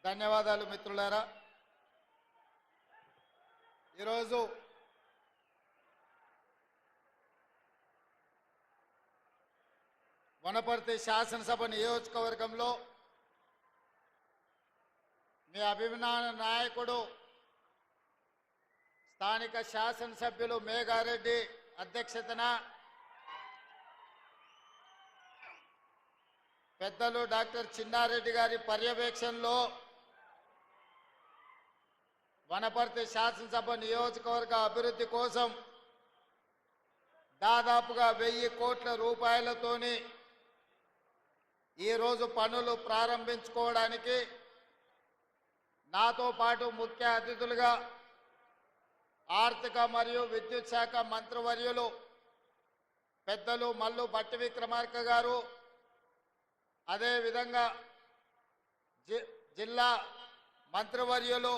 ధన్యవాదాలు మిత్రులారా. ఈరోజు వనపర్తి శాసనసభ నియోజకవర్గంలో మీ అభిమాన నాయకుడు స్థానిక శాసనసభ్యులు మేఘారెడ్డి అధ్యక్షతన పెద్దలు డాక్టర్ చిన్నారెడ్డి గారి పర్యవేక్షణలో వనపర్తి శాసనసభ నియోజకవర్గ అభివృద్ధి కోసం దాదాపుగా 1000 కోట్ల రూపాయలతోని ఈరోజు పనులు ప్రారంభించుకోవడానికి నాతో పాటు ముఖ్య అతిథులుగా ఆర్థిక మరియు విద్యుత్ శాఖ మంత్రివర్యులు పెద్దలు మల్లు భట్టి విక్రమార్క గారు, అదేవిధంగా జిల్లా మంత్రివర్యులు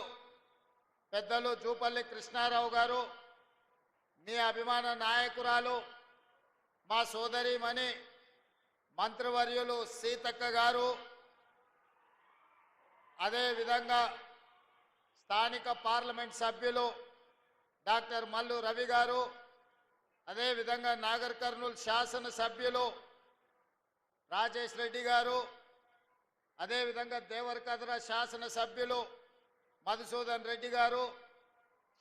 పెద్దలు జూపల్లి కృష్ణారావు గారు, మీ అభిమాన నాయకురాలు మా సోదరిమణి మంత్రివర్యులు సీతక్క గారు, అదేవిధంగా స్థానిక పార్లమెంట్ సభ్యులు డాక్టర్ మల్లు రవి గారు, అదేవిధంగా నాగర్ కర్నూలు శాసనసభ్యులు రాజేష్ రెడ్డి గారు, అదేవిధంగా దేవరకద్ర శాసనసభ్యులు మధుసూదన్ రెడ్డి గారు,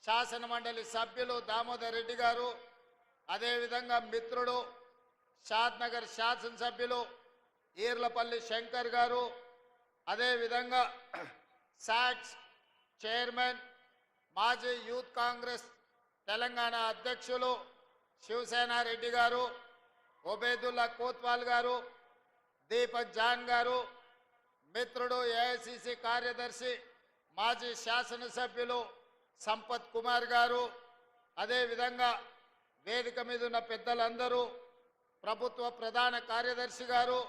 శాసన మండలి సభ్యులు దామోదర్ రెడ్డి గారు, అదేవిధంగా మిత్రుడు షాద్నగర్ శాసనసభ్యులు ఈర్లపల్లి శంకర్ గారు, అదేవిధంగా సాక్స్ చైర్మన్ మాజీ యూత్ కాంగ్రెస్ తెలంగాణ అధ్యక్షులు శివసేన రెడ్డి గారు, ఒబేదుల్లా కోత్వాల్ గారు, దీపక్ జాన్ గారు, మిత్రుడు ఏఐసిసి కార్యదర్శి మాజీ శాసనసభ్యులు సంపత్ కుమార్ గారు, అదేవిధంగా వేదిక మీద ఉన్న పెద్దలందరూ, ప్రభుత్వ ప్రధాన కార్యదర్శి గారు,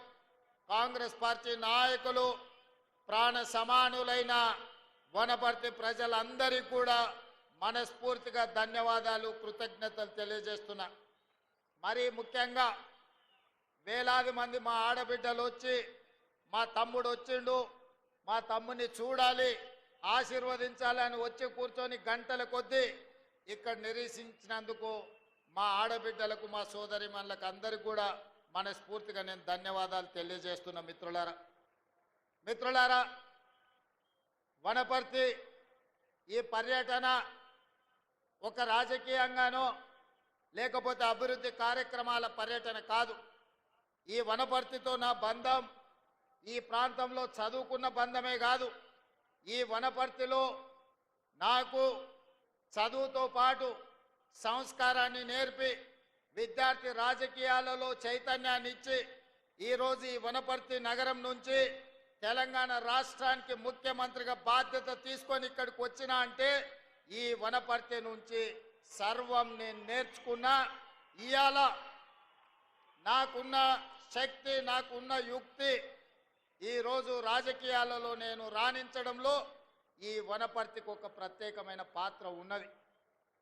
కాంగ్రెస్ పార్టీ నాయకులు, ప్రాణ సమానులైన వనపర్తి ప్రజలందరికీ కూడా మనస్ఫూర్తిగా ధన్యవాదాలు, కృతజ్ఞతలు తెలియజేస్తున్నా. మరీ ముఖ్యంగా వేలాది మంది మా ఆడబిడ్డలు వచ్చి మా తమ్ముడు వచ్చిండు, మా తమ్ముని చూడాలి, ఆశీర్వదించాలని వచ్చి కూర్చొని గంటల కొద్దీ ఇక్కడ నిరీక్షించినందుకు మా ఆడబిడ్డలకు, మా సోదరిమణులకు అందరికీ కూడా మనస్ఫూర్తిగా నేను ధన్యవాదాలు తెలియజేస్తున్నా. మిత్రులారా, వనపర్తి ఈ పర్యటన ఒక రాజకీయంగానో లేకపోతే అభివృద్ధి కార్యక్రమాల పర్యటన కాదు. ఈ వనపర్తితో నా బంధం ఈ ప్రాంతంలో చదువుకున్న బంధమే కాదు, ఈ వనపర్తిలో నాకు చదువుతో పాటు సంస్కారాన్ని నేర్పి విద్యార్థి రాజకీయాలలో చైతన్యాన్ని ఇచ్చి ఈరోజు ఈ వనపర్తి నగరం నుంచి తెలంగాణ రాష్ట్రానికి ముఖ్యమంత్రిగా బాధ్యత తీసుకొని ఇక్కడికి వచ్చినా అంటే ఈ వనపర్తి నుంచి సర్వం నేను నేర్చుకున్నా. ఇవాళ నాకున్న శక్తి, నాకున్న యుక్తి ఈరోజు రాజకీయాలలో నేను రాణించడంలో ఈ వనపర్తికి ఒక ప్రత్యేకమైన పాత్ర ఉన్నది.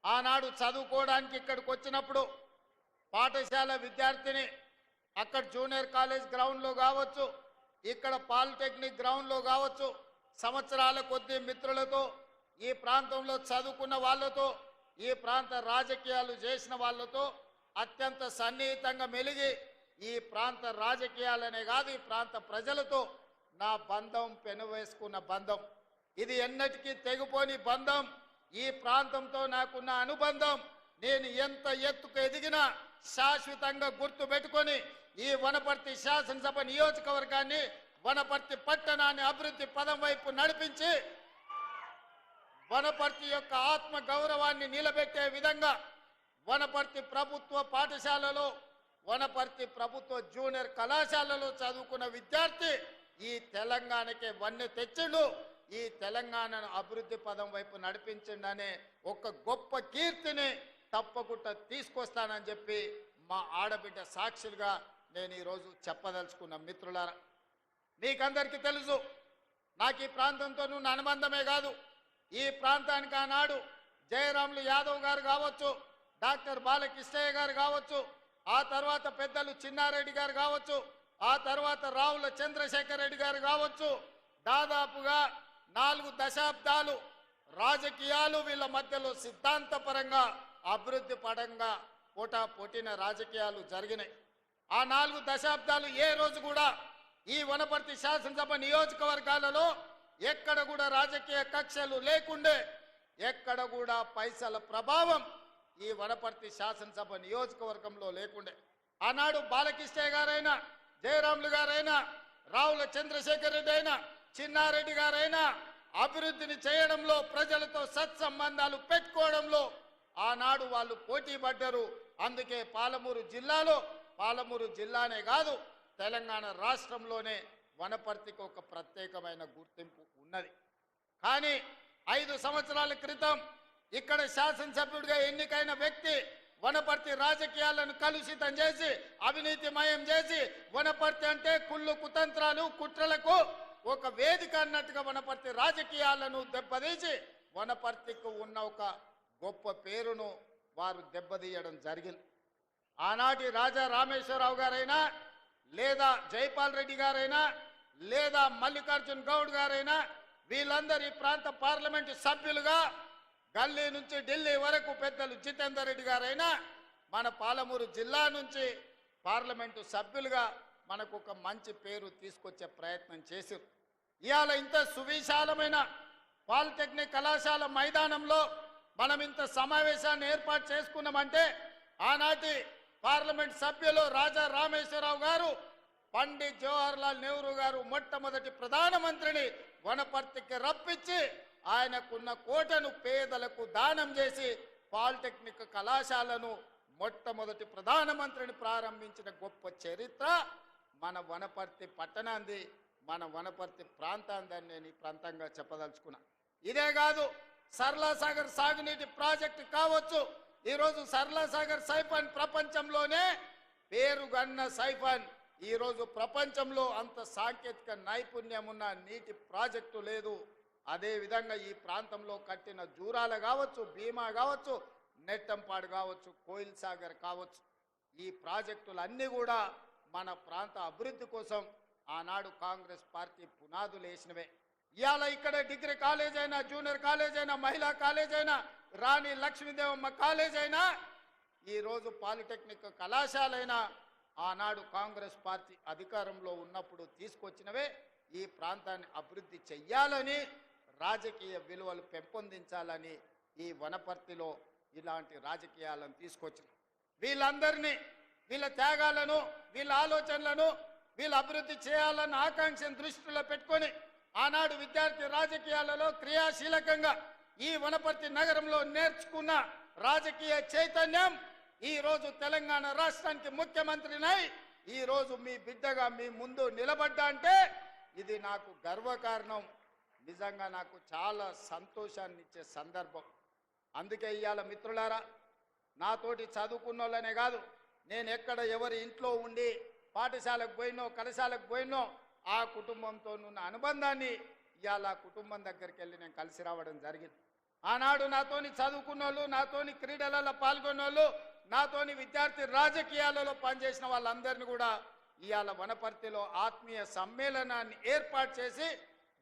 ఆనాడు చదువుకోవడానికి ఇక్కడికి వచ్చినప్పుడు పాఠశాల విద్యార్థిని అక్కడ జూనియర్ కాలేజ్ గ్రౌండ్లో కావచ్చు, ఇక్కడ పాలిటెక్నిక్ గ్రౌండ్లో కావచ్చు, సంవత్సరాల కొద్దీ మిత్రులతో, ఈ ప్రాంతంలో చదువుకున్న వాళ్ళతో, ఈ ప్రాంత రాజకీయాలు చేసిన వాళ్ళతో అత్యంత సన్నిహితంగా మెలిగి ఈ ప్రాంత రాజకీయాలనే కాదు ఈ ప్రాంత ప్రజలతో నా బంధం పెనువేసుకున్న బంధం. ఇది ఎన్నటికీ తెగిపోని బంధం. ఈ ప్రాంతంతో నాకున్న అనుబంధం నేను ఎంత ఎత్తుకు ఎదిగినా శాశ్వతంగా గుర్తు పెట్టుకొని ఈ వనపర్తి శాసనసభ నియోజకవర్గాన్ని, వనపర్తి పట్టణాన్ని అభివృద్ధి పదం వైపు నడిపించి వనపర్తి యొక్క ఆత్మ గౌరవాన్ని నిలబెట్టే విధంగా వనపర్తి ప్రభుత్వ పాఠశాలలో, వనపర్తి ప్రభుత్వ జూనియర్ కళాశాలలో చదువుకున్న విద్యార్థి ఈ తెలంగాణకే వన్నె తెచ్చిండు, ఈ తెలంగాణను అభివృద్ధి పదం వైపు నడిపించిండనే ఒక గొప్ప కీర్తిని తప్పకుండా తీసుకొస్తానని చెప్పి మా ఆడబిడ్డ సాక్షులుగా నేను ఈరోజు చెప్పదలుచుకున్న. మిత్రులారా, మీకందరికీ తెలుసు నాకు ఈ ప్రాంతంతో ఉన్న అనుబంధమే కాదు, ఈ ప్రాంతానికి ఆనాడు జయరాములు యాదవ్ గారు కావచ్చు, డాక్టర్ బాలకృష్ణయ్య గారు కావచ్చు, ఆ తర్వాత పెద్దలు చిన్నారెడ్డి గారు కావచ్చు, ఆ తర్వాత రావుల చంద్రశేఖర్ రెడ్డి గారు కావచ్చు, దాదాపుగా 4 దశాబ్దాలు రాజకీయాలు వీళ్ళ మధ్యలో సిద్ధాంతపరంగా అభివృద్ధి పరంగా పోటాపోటీన రాజకీయాలు జరిగినాయి. ఆ 4 దశాబ్దాలు ఏ రోజు కూడా ఈ వనపర్తి శాసనసభ నియోజకవర్గాలలో ఎక్కడ కూడా రాజకీయ కక్షలు లేకుండే, ఎక్కడ కూడా పైసల ప్రభావం ఈ వనపర్తి శాసనసభ నియోజకవర్గంలో లేకుండే. ఆనాడు బాలకృష్ణయ్య గారైనా, జయరాములు గారైనా, రావుల చంద్రశేఖర్ రెడ్డి అయినా, చిన్నారెడ్డి గారైనా అభివృద్ధిని చేయడంలో, ప్రజలతో సత్సంబంధాలు పెట్టుకోవడంలో ఆనాడు వాళ్ళు పోటీ పడ్డారు. అందుకే పాలమూరు జిల్లానే కాదు, తెలంగాణ రాష్ట్రంలోనే వనపర్తికి ఒక ప్రత్యేకమైన గుర్తింపు ఉన్నది. కానీ 5 సంవత్సరాల క్రితం ఇక్కడ శాసనసభ్యుడిగా ఎన్నికైన వ్యక్తి వనపర్తి రాజకీయాలను కలుషితం చేసి, అవినీతిమయం చేసి, వనపర్తి అంటే కుళ్ళు కుతంత్రాలు కుట్రలకు ఒక వేదిక అన్నట్టుగా వనపర్తి రాజకీయాలను దెబ్బతీసి వనపర్తికి ఉన్న ఒక గొప్ప పేరును వారు దెబ్బతీయడం జరిగింది. ఆనాటి రాజా రామేశ్వరరావు గారైనా, లేదా జైపాల్ రెడ్డి గారైనా, లేదా మల్లికార్జున్ గౌడ్ గారైనా వీళ్ళందరూ ఈ ప్రాంత పార్లమెంటు సభ్యులుగా గల్లీ నుంచి ఢిల్లీ వరకు పెద్దలు జితేందర్ రెడ్డి గారైనా మన పాలమూరు జిల్లా నుంచి పార్లమెంటు సభ్యులుగా మనకు ఒక మంచి పేరు తీసుకొచ్చే ప్రయత్నం చేశారు. ఇవాళ ఇంత సువిశాలమైన పాలిటెక్నిక్ కళాశాల మైదానంలో మనం ఇంత సమావేశాన్ని ఏర్పాటు చేసుకున్నామంటే ఆనాటి పార్లమెంట్ సభ్యులు రాజా రామేశ్వరరావు గారు, పండిత్ జవహర్లాల్ నెహ్రూ గారు మొట్టమొదటి ప్రధానమంత్రిని వనపర్తికి రప్పించి ఆయనకున్న కోటను పేదలకు దానం చేసి పాలిటెక్నిక్ కళాశాలను మొట్టమొదటి ప్రధానమంత్రిని ప్రారంభించిన గొప్ప చరిత్ర మన వనపర్తి పట్టణాంది, మన వనపర్తి ప్రాంతాందని నేను ఈ ప్రాంతంగా చెప్పదలుచుకున్నా. ఇదే కాదు, సరళాసాగర్ సాగునీటి ప్రాజెక్టు కావచ్చు. ఈరోజు సరళాసాగర్ సైఫన్ ప్రపంచంలోనే పేరుగన్న సైఫన్. ఈరోజు ప్రపంచంలో అంత సాంకేతిక నైపుణ్యం ఉన్న నీటి ప్రాజెక్టు లేదు. అదేవిధంగా ఈ ప్రాంతంలో కట్టిన జూరాల కావచ్చు, భీమా కావచ్చు, నెట్టంపాడు కావచ్చు, కోయిల్ సాగర్ కావచ్చు, ఈ ప్రాజెక్టులన్నీ కూడా మన ప్రాంత అభివృద్ధి కోసం ఆనాడు కాంగ్రెస్ పార్టీ పునాదులు వేసినవే. ఇవాళ ఇక్కడ డిగ్రీ కాలేజ్ అయినా, జూనియర్ కాలేజ్ అయినా, మహిళా కాలేజ్ అయినా, రాణి లక్ష్మీదేవమ్మ కాలేజ్ అయినా, ఈరోజు పాలిటెక్నిక్ కళాశాలైనా ఆనాడు కాంగ్రెస్ పార్టీ అధికారంలో ఉన్నప్పుడు తీసుకొచ్చినవే. ఈ ప్రాంతాన్ని అభివృద్ధి చెయ్యాలని, రాజకీయ విలువలు పెంపొందించాలని ఈ వనపర్తిలో ఇలాంటి రాజకీయాలను తీసుకొచ్చిన వీళ్ళందరినీ, వీళ్ళ త్యాగాలను, వీళ్ళ ఆలోచనలను, వీళ్ళ అభివృద్ధి చేయాలన్న ఆకాంక్షను దృష్టిలో పెట్టుకొని ఆనాడు విద్యార్థి రాజకీయాలలో క్రియాశీలకంగా ఈ వనపర్తి నగరంలో నేర్చుకున్న రాజకీయ చైతన్యం ఈరోజు తెలంగాణ రాష్ట్రానికి ముఖ్యమంత్రినై ఈరోజు మీ బిడ్డగా మీ ముందు నిలబడ్డా అంటే ఇది నాకు గర్వకారణం. నిజంగా నాకు చాలా సంతోషాన్ని ఇచ్చే సందర్భం. అందుకే ఇవాళ మిత్రులారా, నాతోటి చదువుకున్న వాళ్ళనే కాదు, నేను ఎక్కడ ఎవరి ఇంట్లో ఉండి పాఠశాలకు పోయినో, కళాశాలకు పోయినో ఆ కుటుంబంతో ఉన్న అనుబంధాన్ని ఇవాళ కుటుంబం దగ్గరికి వెళ్ళి నేను కలిసి రావడం జరిగింది. ఆనాడు నాతోని చదువుకున్న వాళ్ళు, నాతోని క్రీడలలో పాల్గొన్న వాళ్ళు, నాతోని విద్యార్థి రాజకీయాలలో పనిచేసిన వాళ్ళందరినీ కూడా ఇవాళ వనపర్తిలో ఆత్మీయ సమ్మేళనాన్ని ఏర్పాటు చేసి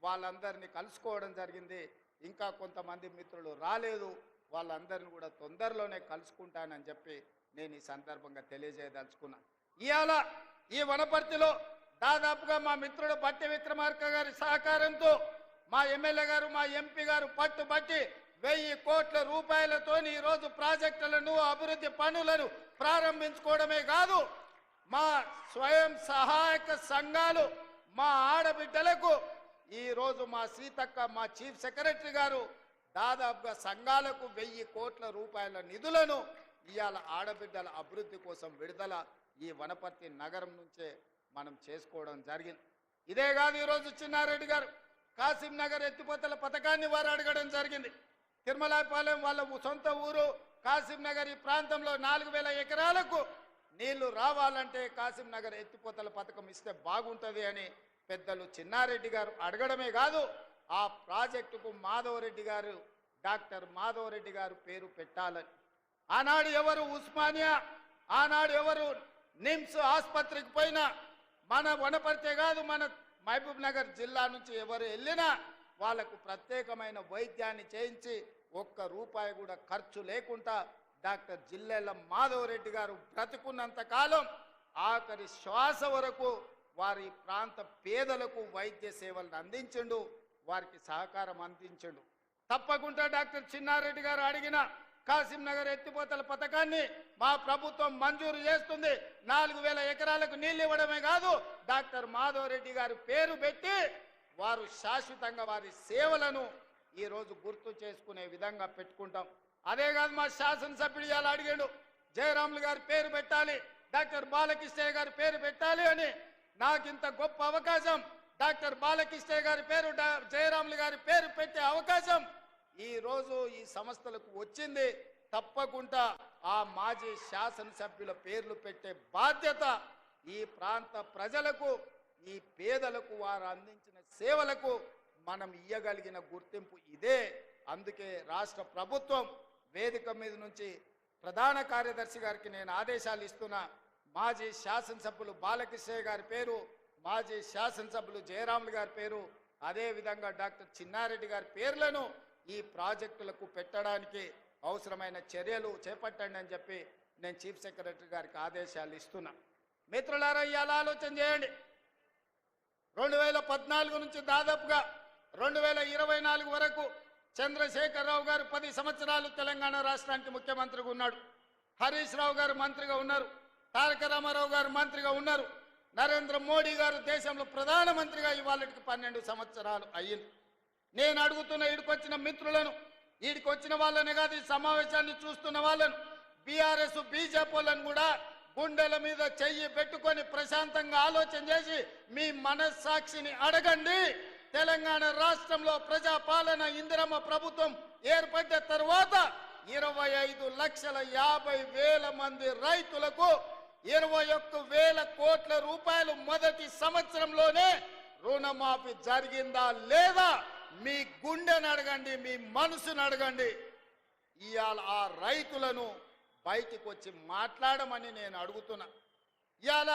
వాళ్ళందరినీ కలుసుకోవడం జరిగింది. ఇంకా కొంతమంది మిత్రులు రాలేదు, వాళ్ళందరినీ కూడా తొందరలోనే కలుసుకుంటానని చెప్పి నేను ఈ సందర్భంగా తెలియజేయదలుచుకున్నా. ఇవాళ ఈ వనపర్తిలో దాదాపుగా మా మిత్రుడు బట్టి విక్రమార్క గారి సహకారంతో మా ఎమ్మెల్యే గారు, మా ఎంపీ గారు పట్టుబట్టి 1000 కోట్ల రూపాయలతో ఈరోజు ప్రాజెక్టులను, అభివృద్ధి పనులను ప్రారంభించుకోవడమే కాదు, మా స్వయం సహాయక సంఘాలు, మా ఆడబిడ్డలకు ఈరోజు మా సీతక్క, మా చీఫ్ సెక్రటరీ గారు దాదాపుగా సంఘాలకు 1000 కోట్ల రూపాయల నిధులను ఇవాళ ఆడబిడ్డల అభివృద్ధి కోసం విడుదల ఈ వనపర్తి నగరం నుంచే మనం చేసుకోవడం జరిగింది. ఇదే కాదు, ఈరోజు చిన్నారెడ్డి గారు కాసిం నగర్ ఎత్తిపోతల పథకాన్ని వారు అడగడం జరిగింది. తిరుమలాపాలెం వాళ్ళ సొంత ఊరు కాసిం నగర్, ఈ ప్రాంతంలో 4000 ఎకరాలకు నీళ్లు రావాలంటే కాసిం నగర్ ఎత్తిపోతల పథకం ఇస్తే బాగుంటుంది అని పెద్దలు చిన్నారెడ్డి గారు అడగడమే కాదు, ఆ ప్రాజెక్టుకు మాధవరెడ్డి గారు, డాక్టర్ మాధవరెడ్డి గారు పేరు పెట్టాలని. ఆనాడు ఎవరు ఉస్మానియా, ఆనాడు ఎవరు నిమ్స్ ఆసుపత్రికి పోయినా మన వనపర్తే కాదు, మన మహబూబ్ నగర్ జిల్లా నుంచి ఎవరు వెళ్ళినా వాళ్లకు ప్రత్యేకమైన వైద్యాన్ని చేయించి ఒక్క రూపాయి కూడా ఖర్చు లేకుండా డాక్టర్ జిల్లెళ్ల మాధవరెడ్డి గారు బ్రతికున్నంత కాలం ఆఖరి శ్వాస వరకు వారి ప్రాంత పేదలకు వైద్య సేవలను అందించండు, వారికి సహకారం అందించండు. తప్పకుండా డాక్టర్ చిన్నారెడ్డి గారు అడిగిన కాసింనగర్ ఎత్తిపోతల పథకాన్ని మా ప్రభుత్వం మంజూరు చేస్తుంది. 4000 ఎకరాలకు నీళ్లు ఇవ్వడమే కాదు, డాక్టర్ మాధవరెడ్డి గారి పేరు పెట్టి వారు శాశ్వతంగా వారి సేవలను ఈరోజు గుర్తు చేసుకునే విధంగా పెట్టుకుంటాం. అదే కాదు, మా శాసనసభ్యుడు ఇలా అడిగాడు, జయరాములు గారి పేరు పెట్టాలి, డాక్టర్ బాలకృష్ణయ్య గారి పేరు పెట్టాలి అని. నాకు ఇంత గొప్ప అవకాశం, డాక్టర్ బాలకృష్ణయ్య గారి పేరు జయరాములు గారి పేరు పెట్టే అవకాశం ఈ రోజు ఈ సంస్థలకు వచ్చింది. తప్పకుండా ఆ మాజీ శాసనసభ్యుల పేర్లు పెట్టే బాధ్యత ఈ ప్రాంత ప్రజలకు, ఈ పేదలకు వారు అందించిన సేవలకు మనం ఇయ్యగలిగిన గుర్తింపు ఇదే. అందుకే రాష్ట్ర ప్రభుత్వం వేదిక మీద నుంచి ప్రధాన కార్యదర్శి గారికి నేను ఆదేశాలు ఇస్తున్నా. మాజీ శాసనసభ్యులు బాలకృష్ణయ్య గారి పేరు, మాజీ శాసనసభ్యులు జయరాములు గారి పేరు, అదేవిధంగా డాక్టర్ చిన్నారెడ్డి గారి పేర్లను ఈ ప్రాజెక్టులకు పెట్టడానికి అవసరమైన చర్యలు చేపట్టండి అని చెప్పి నేను చీఫ్ సెక్రటరీ గారికి ఆదేశాలు ఇస్తున్నా. మిత్రులారా, ఇవాళ ఆలోచన చేయండి. 2014 నుంచి దాదాపుగా 2024 వరకు చంద్రశేఖరరావు గారు 10 సంవత్సరాలు తెలంగాణ రాష్ట్రానికి ముఖ్యమంత్రిగా ఉన్నాడు. హరీష్ రావు గారు మంత్రిగా ఉన్నారు, తారక రామారావు గారు మంత్రిగా ఉన్నారు, నరేంద్ర మోడీ గారు దేశంలో ప్రధానమంత్రిగా ఇవాళకి 12 సంవత్సరాలు అయ్యింది. నేను అడుగుతున్న ఈడికొచ్చిన మిత్రులను, ఈడికొచ్చిన వాళ్ళని కాదు, ఈ సమావేశాన్ని చూస్తున్న వాళ్ళను, బీఆర్ఎస్ బీజేపీ వాళ్ళను కూడా గుండెల మీద చెయ్యి పెట్టుకొని ప్రశాంతంగా ఆలోచన చేసి మీ మనస్సాక్షిని అడగండి. తెలంగాణ రాష్ట్రంలో ప్రజాపాలన ఇందిరమ్మ ప్రభుత్వం ఏర్పడ్డ తర్వాత 25,50,000 మంది రైతులకు 21,000 కోట్ల రూపాయలు మొదటి సంవత్సరంలోనే రుణమాఫీ జరిగిందా లేదా? మీ గుండెను అడగండి, మీ మనసును అడగండి. ఇవాళ ఆ రైతులను బయటికి వచ్చి మాట్లాడమని నేను అడుగుతున్నా. ఇవాళ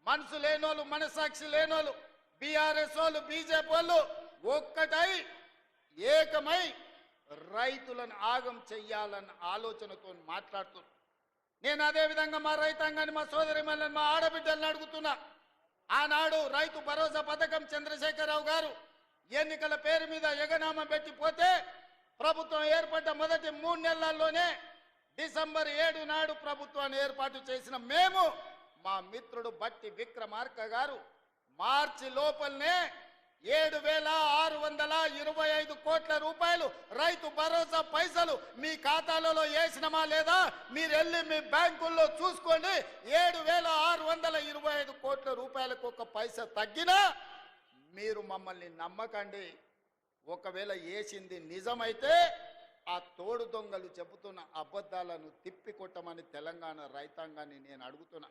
మనసు లేనోళ్ళు, మనసాక్షి లేనోళ్ళు, బీఆర్ఎస్ వాళ్ళు, బీజేపీ వాళ్ళు ఒక్కటై ఏకమై రైతులను ఆగం చెయ్యాలన్న ఆలోచనతో మాట్లాడుతున్నా. నేను అదేవిధంగా మా రైతాంగాన్ని, మా సోదరిమణులను, మా ఆడబిడ్డలను అడుగుతున్నా. ఆనాడు రైతు భరోసా పథకం చంద్రశేఖరరావు గారు ఎన్నికల పేరు మీద ఎగనామం పెట్టిపోతే ప్రభుత్వం ఏర్పడ్డ మొదటి 3 నెలల్లోనే డిసెంబర్ 7 నాడు ప్రభుత్వాన్ని ఏర్పాటు చేసిన మేము, మా మిత్రుడు బట్టి విక్రమార్క గారు మార్చి లోపలనే 7,625 కోట్ల రూపాయలు రైతు భరోసా పైసలు మీ ఖాతాలలో వేసినమా లేదా? మీరు వెళ్ళి మీ బ్యాంకుల్లో చూసుకోండి. 7,625 కోట్ల రూపాయలకు ఒక పైసా తగ్గినా మీరు మమ్మల్ని నమ్మకండి. ఒకవేళ వేసింది నిజమైతే ఆ తోడు దొంగలు చెబుతున్న అబద్ధాలను తిప్పికొట్టమని తెలంగాణ రైతాంగాన్ని నేను అడుగుతున్నా.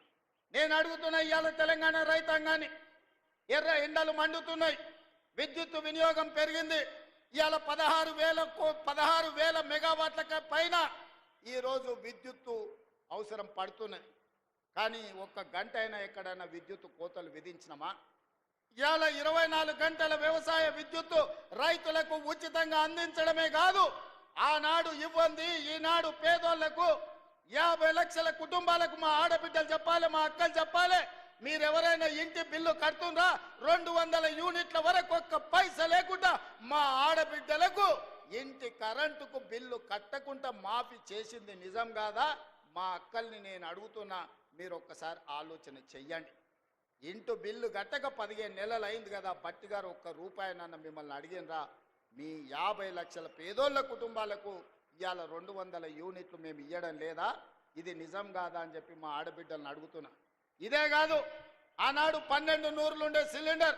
ఇవాళ తెలంగాణ రైతాంగాన్ని ఎర్ర ఎండలు మండుతున్నాయి, విద్యుత్ వినియోగం పెరిగింది. ఇవాళ 16,000 మెగావాట్ల పైన ఈరోజు విద్యుత్తు అవసరం పడుతున్నది. కానీ ఒక్క గంట అయినా ఎక్కడైనా విద్యుత్ కోతలు విధించినమా? ఇవాళ 24 గంటల వ్యవసాయ విద్యుత్తు రైతులకు ఉచితంగా అందించడమే కాదు, ఆనాడు ఇవ్వండి, ఈనాడు పేదోళ్లకు 50 లక్షల కుటుంబాలకు మా ఆడబిడ్డలు చెప్పాలి, మా అక్కలు చెప్పాలి, మీరెవరైనా ఇంటి బిల్లు కడుతుండ్రా? 200 యూనిట్ల వరకు ఒక్క పైసా లేకుండా మా ఆడబిడ్డలకు ఇంటి కరెంటుకు బిల్లు కట్టకుండా మాఫీ చేసింది నిజం కాదా? మా అక్కల్ని నేను అడుగుతున్నా, మీరు ఒక్కసారి ఆలోచన చెయ్యండి. ఇంటి బిల్లు గట్టక 15 నెలలు అయింది కదా. బట్టి గారు ఒక్క రూపాయనన్న మిమ్మల్ని అడిగినరా? మీ 50 లక్షల పేదోళ్ళ కుటుంబాలకు ఇవాళ 200 యూనిట్లు మేము ఇవ్వడం లేదా? ఇది నిజం కాదా అని చెప్పి మా ఆడబిడ్డలను అడుగుతున్నా. ఇదే కాదు, ఆనాడు 12 నూరులుండే సిలిండర్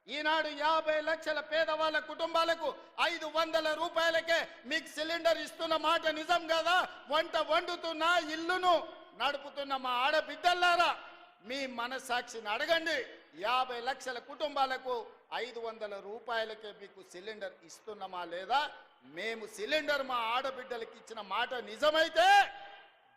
ఈనాడు 50 లక్షల పేదవాళ్ళ కుటుంబాలకు 500 రూపాయలకే మీకు సిలిండర్ ఇస్తున్న మాట నిజం కాదా? వంట వండుతున్నా, ఇల్లును నడుపుతున్న మా ఆడబిడ్డలారా, మీ మనస్సాక్షిని అడగండి. 50 లక్షల కుటుంబాలకు 500 రూపాయలకే మీకు సిలిండర్ ఇస్తున్నామా లేదా? మేము సిలిండర్ మా ఆడబిడ్డలకు ఇచ్చిన మాట నిజమైతే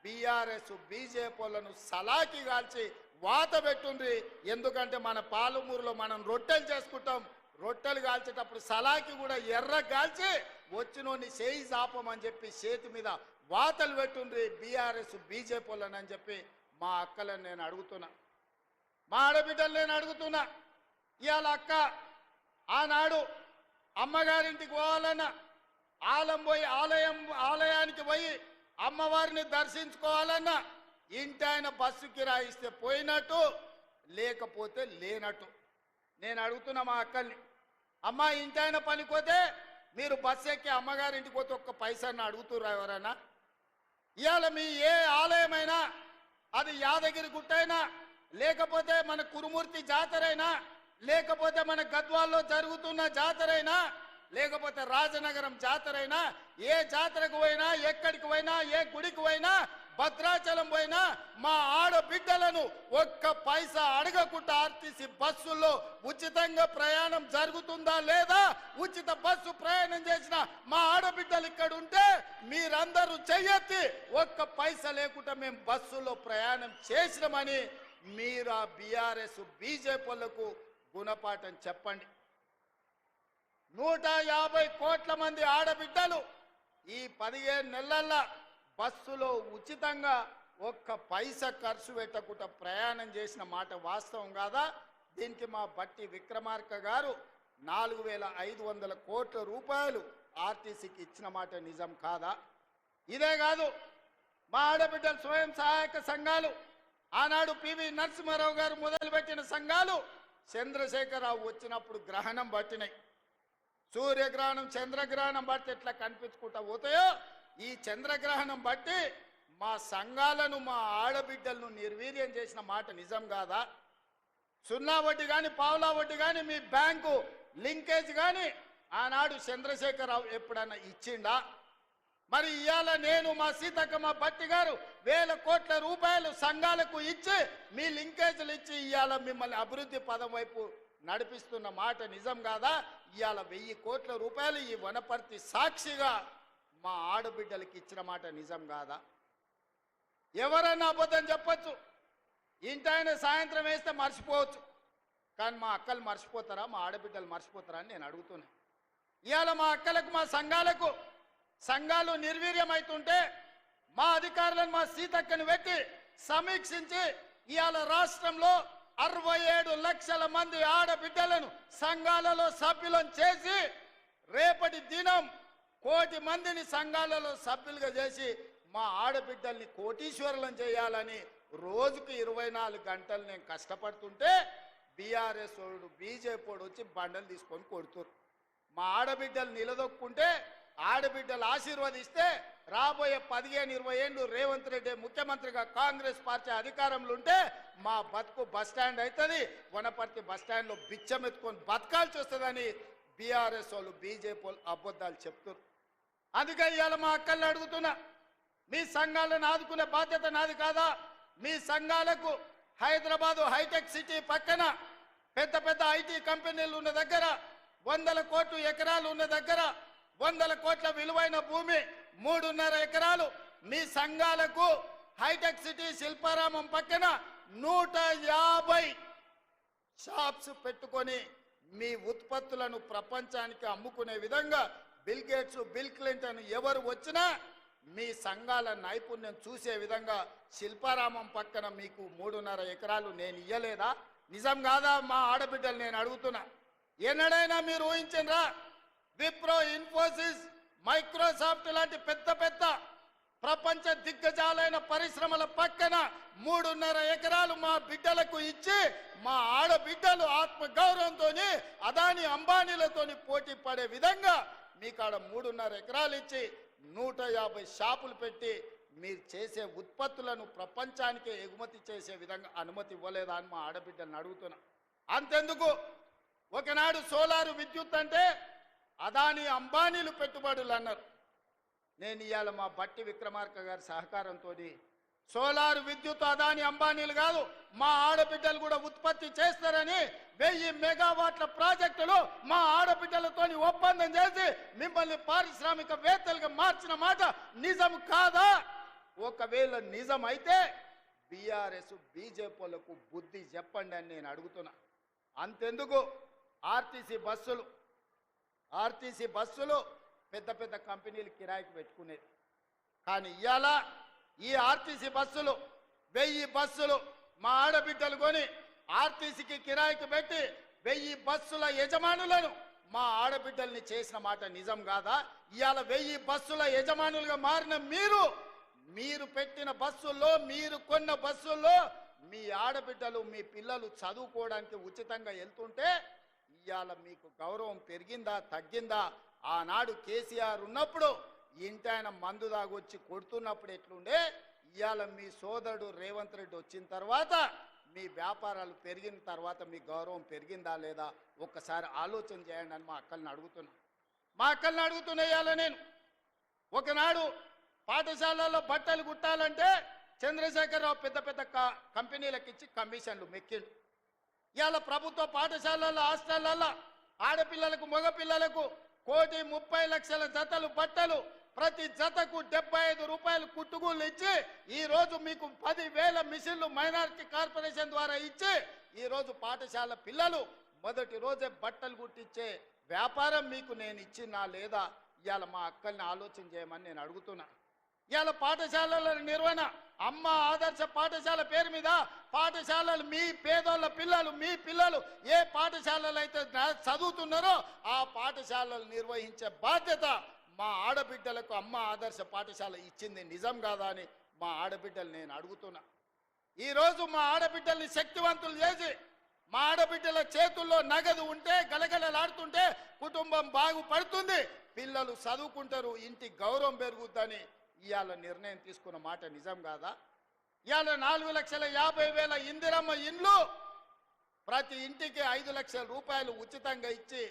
బీఆర్ఎస్ బీజేపీలను సలాకి కాల్చి వాత పెట్టుండ్రి. ఎందుకంటే మన పాలమూరులో మనం రొట్టెలు చేసుకుంటాం, రొట్టెలు కాల్చేటప్పుడు సలాకి కూడా ఎర్ర కాల్చి వచ్చినోని చేయి చాపమని చెప్పి చేతి మీద వాతలు పెట్టుండ్రి బీఆర్ఎస్ బీజేపీ అని చెప్పి మా అక్కలను నేను అడుగుతున్నా, మా ఆడబిడ్డలు నేను అడుగుతున్నా. ఇవాళ అక్క ఆనాడు అమ్మగారింటికి పోవాలన్నా ఆలయానికి పోయి అమ్మవారిని దర్శించుకోవాలన్నా ఇంటి ఆయన బస్సు కిరాయిస్తే పోయినట్టు లేకపోతే లేనట్టు. నేను అడుగుతున్నా మా అక్కల్ని, అమ్మ ఇంటి ఆయన పనిపోతే మీరు బస్సు ఎక్కి అమ్మగారింటికి పోతే ఒక్క పైసాన్ని అడుగుతుర్రా ఎవరైనా? ఇవాళ మీ ఏ ఆలయమైనా, అది యాదగిరి గుట్టైనా, లేకపోతే మన కురుమూర్తి జాతరైనా, లేకపోతే మన గద్వాల్లో జరుగుతున్న జాతరైనా, లేకపోతే రాజనగరం జాతరైనా, ఏ జాతరకు పోయినా, ఎక్కడికి పోయినా, ఏ గుడికి పోయినా, భద్రాచలం పోయినా మా ఆడబిడ్డలను ఒక్క పైసా అడగకుండా ఆర్టీసీ బస్సుల్లో ఉచితంగా ప్రయాణం జరుగుతుందా లేదా? ఉచిత బస్సు ప్రయాణం చేసిన మా ఆడబిడ్డలు ఇక్కడ ఉంటే మీరందరూ చెయ్యెత్తి ఒక్క పైసా లేకుండా మేము బస్సులో ప్రయాణం చేసినామని మీరు ఆ బీఆర్ఎస్ బీజేపీలకు గుణపాఠం చెప్పండి. 150 కోట్ల మంది ఆడబిడ్డలు ఈ 15 నెలల్లో బస్సులో ఉచితంగా ఒక్క పైసా ఖర్చు పెట్టకుండా ప్రయాణం చేసిన మాట వాస్తవం కాదా? దీనికి మా బట్టి విక్రమార్క గారు 4500 కోట్ల రూపాయలు ఆర్టీసీకి ఇచ్చిన మాట నిజం కాదా? ఇదే కాదు, మా ఆడబిడ్డల స్వయం సహాయక సంఘాలు, ఆనాడు పివి నరసింహారావు గారు మొదలుపెట్టిన సంఘాలు చంద్రశేఖరరావు వచ్చినప్పుడు గ్రహణం పట్టినాయి. సూర్యగ్రహణం చంద్రగ్రహణం బట్టి ఎట్లా కనిపించుకుంటా పోతాయో ఈ చంద్రగ్రహణం బట్టి మా సంఘాలను, మా ఆడబిడ్డలను నిర్వీర్యం చేసిన మాట నిజం కాదా? సున్నా వడ్డీ కానీ, పావులా వడ్డీ కానీ, మీ బ్యాంకు లింకేజ్ కానీ ఆనాడు చంద్రశేఖరరావు ఎప్పుడన్నా ఇచ్చిండా? మరి ఇవాళ నేను, మా సీతక్క, మా బట్టి గారు 1000 కోట్ల రూపాయలు సంఘాలకు ఇచ్చి మీ లింకేజీలు ఇచ్చి ఇవాళ మిమ్మల్ని అభివృద్ధి పదం వైపు నడిపిస్తున్న మాట నిజం కాదా? ఇవాళ 1000 కోట్ల రూపాయలు ఈ వనపర్తి సాక్షిగా మా ఆడబిడ్డలకి ఇచ్చిన మాట నిజం కాదా? ఎవరన్నా అబద్ధం చెప్పచ్చు, ఇంటాయన సాయంత్రం వేస్తే మర్చిపోవచ్చు, కానీ మా అక్కలు మర్చిపోతారా, మా ఆడబిడ్డలు మర్చిపోతారా అని నేను అడుగుతున్నా. ఇవాళ మా అక్కలకు, మా సంఘాలు నిర్వీర్యం అవుతుంటే మా అధికారులను, మా సీతక్కను పెట్టి సమీక్షించి ఇవాళ రాష్ట్రంలో 67 లక్షల మంది ఆడబిడ్డలను సంఘాలలో సభ్యులను చేసి రేపటి దినం 1 కోటి మందిని సంఘాలలో సభ్యులుగా చేసి మా ఆడబిడ్డల్ని కోటీశ్వరులను చేయాలని రోజుకు 24 గంటలు నేను కష్టపడుతుంటే బీఆర్ఎస్ వాడు, బీజేపీ వాడు వచ్చి బండలు తీసుకొని కొడుతురు. మా ఆడబిడ్డలు నిలదొక్కుంటే, ఆడబిడ్డలు ఆశీర్వదిస్తే రాబోయే 15-20 ఏళ్ళు రేవంత్ రెడ్డి ముఖ్యమంత్రిగా కాంగ్రెస్ పార్టీ అధికారంలో ఉంటే మా బతుకు బస్టాండ్ అవుతుంది, వనపర్తి బస్టాండ్లో బిచ్చం ఎత్తుకొని బతకాల్సి వస్తుందని బీఆర్ఎస్ వాళ్ళు, బీజేపీ వాళ్ళు అబద్ధాలు చెప్తున్నారు. అందుకే ఇవాళ మా అక్కల్ని అడుగుతున్నా, మీ సంఘాలను ఆదుకునే బాధ్యత నాది కాదా? మీ సంఘాలకు హైదరాబాదు హైటెక్ సిటీ పక్కన పెద్ద పెద్ద ఐటీ కంపెనీలు ఉన్న దగ్గర, 100 కోట్ల ఎకరాలు ఉన్న దగ్గర, 100 కోట్ల విలువైన భూమి 3.5 ఎకరాలు మీ సంఘాలకు హైటెక్ సిటీ శిల్పారామం పక్కన 150 షాప్స్ పెట్టుకొని మీ ఉత్పత్తులను ప్రపంచానికి అమ్ముకునే విధంగా బిల్ గేట్స్, బిల్ క్లింటన్ ఎవరు వచ్చినా మీ సంఘాల నైపుణ్యం చూసే విధంగా శిల్పారామం పక్కన మీకు 3.5 ఎకరాలు నేను ఇయ్యలేదా? నిజం కాదా? మా ఆడబిడ్డలు నేను అడుగుతున్నా. ఎన్నడైనా మీరు ఊహించరా? విప్రో, ఇన్ఫోసిస్, మైక్రోసాఫ్ట్ లాంటి పెద్ద పెద్ద ప్రపంచ దిగ్గజాలైన పరిశ్రమల పక్కన 3.5 ఎకరాలు మా బిడ్డలకు ఇచ్చి మా ఆడబిడ్డలు ఆత్మగౌరవంతో అదాని అంబానీలతో పోటీ పడే విధంగా మీకాడ 3.5 ఎకరాలు ఇచ్చి 150 షాపులు పెట్టి మీరు చేసే ఉత్పత్తులను ప్రపంచానికి ఎగుమతి చేసే విధంగా అనుమతి ఇవ్వలేదా అని మా ఆడబిడ్డలను అడుగుతున్నా. అంతెందుకు, ఒకనాడు సోలారు విద్యుత్ అంటే అదాని అంబానీలు పెట్టుబడులు అన్నారు. నేను ఇవాళ మా బట్టి విక్రమార్క గారి సహకారంతో సోలారు విద్యుత్ అదాని అంబానీలు కాదు, మా ఆడబిడ్డలు కూడా ఉత్పత్తి చేస్తారని 1000 మెగావాట్ల ప్రాజెక్టులు మా ఆడబిడ్డలతో ఒప్పందం చేసి మిమ్మల్ని పారిశ్రామికవేత్తలుగా మార్చిన మాట నిజం కాదా? ఒకవేళ నిజం అయితే బీఆర్ఎస్, బీజేపీలకు బుద్ధి చెప్పండి అని నేను అడుగుతున్నా. అంతెందుకు, ఆర్టీసీ బస్సులు పెద్ద పెద్ద కంపెనీలు కిరాయికి పెట్టుకునేది. కానీ ఇవాళ ఈ ఆర్టీసీ బస్సులు 1000 బస్సులు మా ఆడబిడ్డలు కొని ఆర్టీసీకి కిరాయికి పెట్టి 1000 బస్సుల యజమానులను మా ఆడబిడ్డల్ని చేసిన మాట నిజం కాదా? ఇవాళ 1000 బస్సుల యజమానులుగా మారిన మీరు పెట్టిన బస్సుల్లో, మీరు కొన్న బస్సుల్లో మీ ఆడబిడ్డలు, మీ పిల్లలు చదువుకోవడానికి ఉచితంగా వెళ్తుంటే ఇవాళ మీకు గౌరవం పెరిగిందా తగ్గిందా? ఆనాడు కేసీఆర్ ఉన్నప్పుడు ఇంటాయన మందు దాగొచ్చి కొడుతున్నప్పుడు ఎట్లుండే, ఇవాళ మీ సోదరుడు రేవంత్ రెడ్డి వచ్చిన తర్వాత మీ వ్యాపారాలు పెరిగిన తర్వాత మీ గౌరవం పెరిగిందా లేదా ఒక్కసారి ఆలోచన చేయండి అని మా అక్కల్ని అడుగుతున్నా. ఇవాళ నేను ఒకనాడు పాఠశాలల్లో బట్టలు కుట్టాలంటే చంద్రశేఖరరావు పెద్ద పెద్ద కంపెనీలకు ఇచ్చి కమిషన్లు మెక్కిండు. ఇవాళ ప్రభుత్వ పాఠశాలల్లో, హాస్టళ్లలో ఆడపిల్లలకు, మగపిల్లలకు 1,30,00,000 జతలు బట్టలు, ప్రతి జతకు 75 రూపాయలు కుట్టుగూళ్ళు ఇచ్చి ఈరోజు మీకు 10,000 మిషన్లు మైనారిటీ కార్పొరేషన్ ద్వారా ఇచ్చి ఈరోజు పాఠశాల పిల్లలు మొదటి రోజే బట్టలు కుట్టించే వ్యాపారం మీకు నేను ఇచ్చినా లేదా? ఇవాళ మా అక్కల్ని ఆలోచన చేయమని నేను అడుగుతున్నా. ఇవాళ పాఠశాలల నిర్వహణ, అమ్మ ఆదర్శ పాఠశాల పేరు మీద పాఠశాలలు మీ పేదోళ్ళ పిల్లలు, మీ పిల్లలు ఏ పాఠశాలలు అయితే చదువుతున్నారో ఆ పాఠశాలలు నిర్వహించే బాధ్యత మా ఆడబిడ్డలకు అమ్మ ఆదర్శ పాఠశాల ఇచ్చింది నిజం కాదా అని మా ఆడబిడ్డలు నేను అడుగుతున్నా. ఈరోజు మా ఆడబిడ్డల్ని శక్తివంతులు చేసి మా ఆడబిడ్డల చేతుల్లో నగదు ఉంటే, గలగలలాడుతుంటే కుటుంబం బాగుపడుతుంది, పిల్లలు చదువుకుంటారు, ఇంటి గౌరవం పెరుగుద్దని ఇవాళ నిర్ణయం తీసుకున్న మాట నిజం కాదా? ఇవాళ 4,50,000 ఇందిరమ్మ ఇండ్లు ప్రతి ఇంటికి 5 లక్షల రూపాయలు ఉచితంగా ఇచ్చి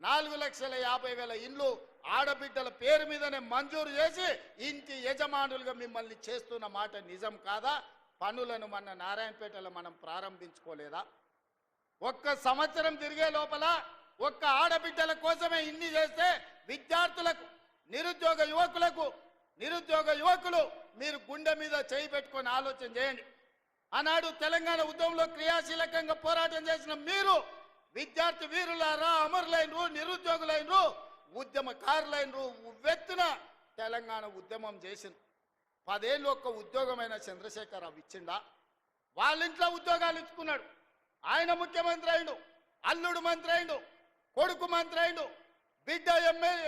4,50,000 ఇండ్లు ఆడబిడ్డల పేరు మీదనే మంజూరు చేసి ఇంటి యజమానులుగా మిమ్మల్ని చేస్తున్న మాట నిజం కాదా? పనులను మన నారాయణపేటలో మనం ప్రారంభించుకోలేదా? ఒక్క సంవత్సరం తిరిగే లోపల ఒక్క ఆడబిడ్డల కోసమే ఇన్ని చేస్తే విద్యార్థులకు, నిరుద్యోగ యువకులు మీరు గుండె మీద చేయి పెట్టుకొని ఆలోచన చేయండి. ఆనాడు తెలంగాణ ఉద్యమంలో క్రియాశీలకంగా పోరాటం చేసిన మీరు విద్యార్థి వీరులారా, అమరులైనరు, నిరుద్యోగులైనరు, ఉద్యమకారులైనరు, ఉవ్వెత్తున తెలంగాణ ఉద్యమం చేసింది. 10 ఏళ్ళు ఒక్క ఉద్యోగమైన చంద్రశేఖరరావు ఇచ్చిండా? వాళ్ళ ఇంట్లో ఉద్యోగాలు ఇచ్చుకున్నాడు. ఆయన ముఖ్యమంత్రి అయిండు, అల్లుడు మంత్రి అయిండు, కొడుకు మంత్రి అయిండు, బిడ్డ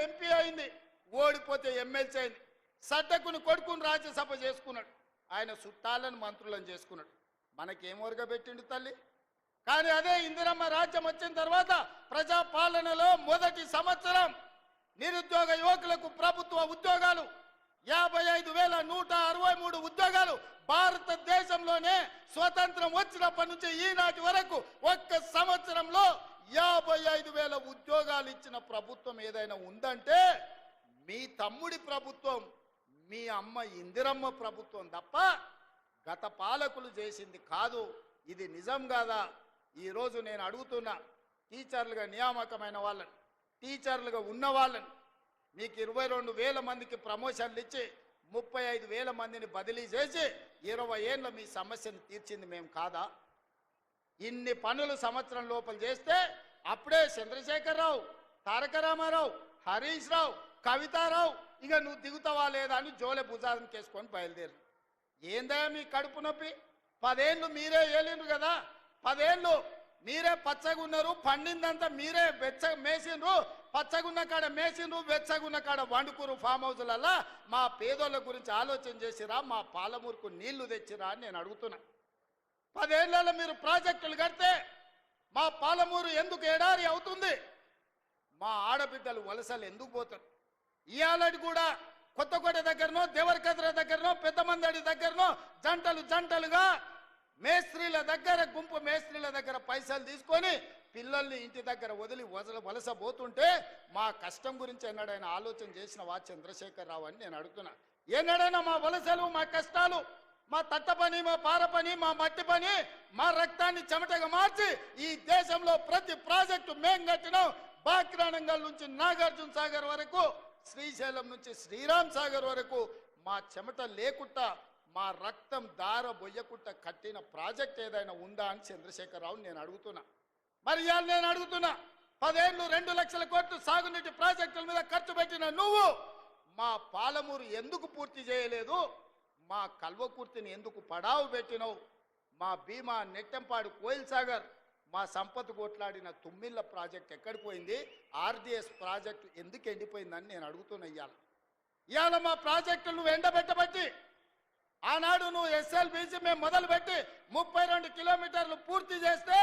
ఎంపీ అయింది, ఓడిపోతే ఎమ్మెల్సీ అయింది, సడ్డకుని కొడుకుని రాజ్యసభ చేసుకున్నాడు, ఆయన చుట్టాలను మంత్రులను చేసుకున్నాడు. మనకేం ఒరగబెట్టిండు తల్లి? కానీ అదే ఇందిరమ్మ రాజ్యం వచ్చిన తర్వాత ప్రజాపాలనలో మొదటి సంవత్సరం నిరుద్యోగ యువకులకు ప్రభుత్వ ఉద్యోగాలు 55,163 ఉద్యోగాలు భారతదేశంలోనే స్వతంత్రం వచ్చినప్పటి నుంచి ఈనాటి వరకు ఒక్క సంవత్సరంలో 55,000 ఉద్యోగాలు ఇచ్చిన ప్రభుత్వం ఏదైనా ఉందంటే మీ తమ్ముడి ప్రభుత్వం, మీ అమ్మ ఇందిరమ్మ ప్రభుత్వం తప్ప గత పాలకులు చేసింది కాదు. ఇది నిజం కాదా? ఈరోజు నేను అడుగుతున్నా, టీచర్లుగా నియామకమైన వాళ్ళని, టీచర్లుగా ఉన్న వాళ్ళని మీకు 22,000 మందికి ప్రమోషన్లు ఇచ్చి 35,000 మందిని బదిలీ చేసి 20 ఏళ్ళ మీ సమస్యను తీర్చింది మేము కాదా? ఇన్ని పనులు సంవత్సరం లోపల చేస్తే అప్పుడే చంద్రశేఖరరావు, తారక రామారావు, హరీష్ రావు, కవితారావు ఇక నువ్వు దిగుతావా లేదా అని జోలె భుజాలను కేసుకొని బయలుదేరు. ఏందా మీ కడుపు నొప్పి? 10 ఏళ్ళు మీరే ఏలిండ్రు కదా, 10 ఏళ్ళు మీరే పచ్చగున్నారు, పండిందంతా మీరే మేసిండ్రు, పచ్చగున్న కాడ మేసిండ్రు, వెచ్చగున్న కాడ వండుకురు ఫామ్ హౌస్లల్లా. మా పేదోళ్ళ గురించి ఆలోచన చేసిరా? మా పాలమూరుకు నీళ్లు తెచ్చిరా అని నేను అడుగుతున్నా. 10 ఏళ్లలో మీరు ప్రాజెక్టులు కడితే మా పాలమూరు ఎందుకు ఎడారి అవుతుంది? మా ఆడబిడ్డలు వలసలు ఎందుకు పోతారు? ఇయాలటి కూడా కొత్తకోట దగ్గరనో, దేవరకద్ర దగ్గరనో, పెద్దమందడి దగ్గరనో జంటలుగా మేస్త్రీల దగ్గర, గుంపు మేస్త్రీల దగ్గర పైసలు తీసుకొని పిల్లల్ని ఇంటి దగ్గర వదిలి వలస పోతుంటే మా కష్టం గురించి ఎన్నడైనా ఆలోచన చేసిన వా చంద్రశేఖరరావు అని నేను అడుగుతున్నా. ఎన్నడైనా మా వలసలు, మా కష్టాలు, మా తట్ట పని, మా పార పని, మా మట్టి పని, మా రక్తాన్ని చెమటగా మార్చి ఈ దేశంలో ప్రతి ప్రాజెక్టు మేం కట్టినాం. బాక్రానంగల్ నుంచి నాగార్జున సాగర్ వరకు, శ్రీశైలం నుంచి శ్రీరామ్ సాగర్ వరకు మా చెమట లేకుండా, మా రక్తం దార బొయ్యకుండా కట్టిన ప్రాజెక్ట్ ఏదైనా ఉందా అని చంద్రశేఖరరావు నేను అడుగుతున్నా. మరి ఇవాళ నేను అడుగుతున్నా, 10 ఏళ్ళు 2 లక్షల కోట్లు సాగునీటి ప్రాజెక్టుల మీద ఖర్చు పెట్టిన నువ్వు మా పాలమూరు ఎందుకు పూర్తి చేయలేదు? మా కల్వకుర్తిని ఎందుకు పడావు పెట్టినవు? మా భీమా నెట్టెంపాడు కోయిల్ సాగర్ మా సంపద కొట్లాడిన తుమ్మిళ్ళ ప్రాజెక్ట్ ఎక్కడికి పోయింది? ఆర్డిఎస్ ప్రాజెక్టు ఎందుకు ఎండిపోయిందని నేను అడుగుతున్నా. ఇవాళ మా ప్రాజెక్టులు నువ్వు ఎండబెట్టబట్టి ఆనాడు నువ్వు ఎస్ఎల్బీసీ మేము మొదలుపెట్టి 32 కిలోమీటర్లు పూర్తి చేస్తే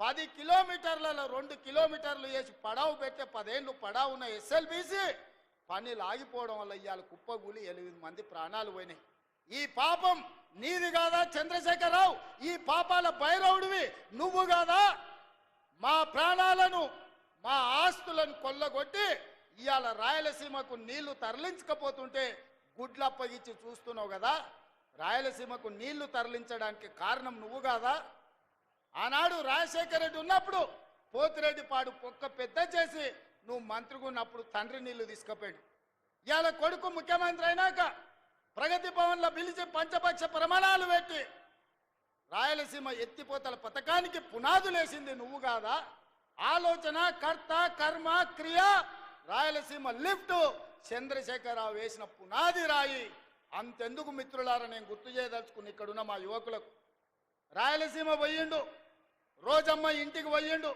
10 కిలోమీటర్లలో 2 కిలోమీటర్లు వేసి పడావు పెట్టే 10 ఏళ్ళు పడావు ఉన్న ఎస్ఎల్బీసీ పనులు ఆగిపోవడం వల్ల ఇవాళ కుప్పగూలి 8 మంది ప్రాణాలు పోయినాయి. ఈ పాపం నీది కాదా చంద్రశేఖరరావు? ఈ పాపాల భైరవుడివి నువ్వు కాదా? మా ప్రాణాలను మా ఆస్తులను కొల్లగొట్టి ఇవాళ రాయలసీమకు నీళ్లు తరలించకపోతుంటే గుడ్లప్పగిచ్చి చూస్తున్నావు కదా. రాయలసీమకు నీళ్లు తరలించడానికి కారణం నువ్వు కాదా? ఆనాడు రాజశేఖర రెడ్డి ఉన్నప్పుడు పోతిరెడ్డి పాడు పొక్క పెద్ద చేసి నువ్వు మంత్రిగా ఉన్నప్పుడు తండ్రి నీళ్లు తీసుకుపోయాడు. ఇవాళ కొడుకు ముఖ్యమంత్రి అయినాక ప్రగతి భవన్లో పిలిచి పంచపక్ష ప్రమాణాలు పెట్టి రాయలసీమ ఎత్తిపోతల పథకానికి పునాదులేసింది నువ్వు కాదా? ఆలోచన కర్త కర్మ క్రియ రాయలసీమ లిఫ్ట్ చంద్రశేఖరరావు వేసిన పునాది రాయి. అంతెందుకు మిత్రులారా, నేను గుర్తు చేయదలుచుకుని ఇక్కడున్న మా యువకులకు, రాయలసీమ పోయిండు, రోజమ్మ ఇంటికి పోయిండు,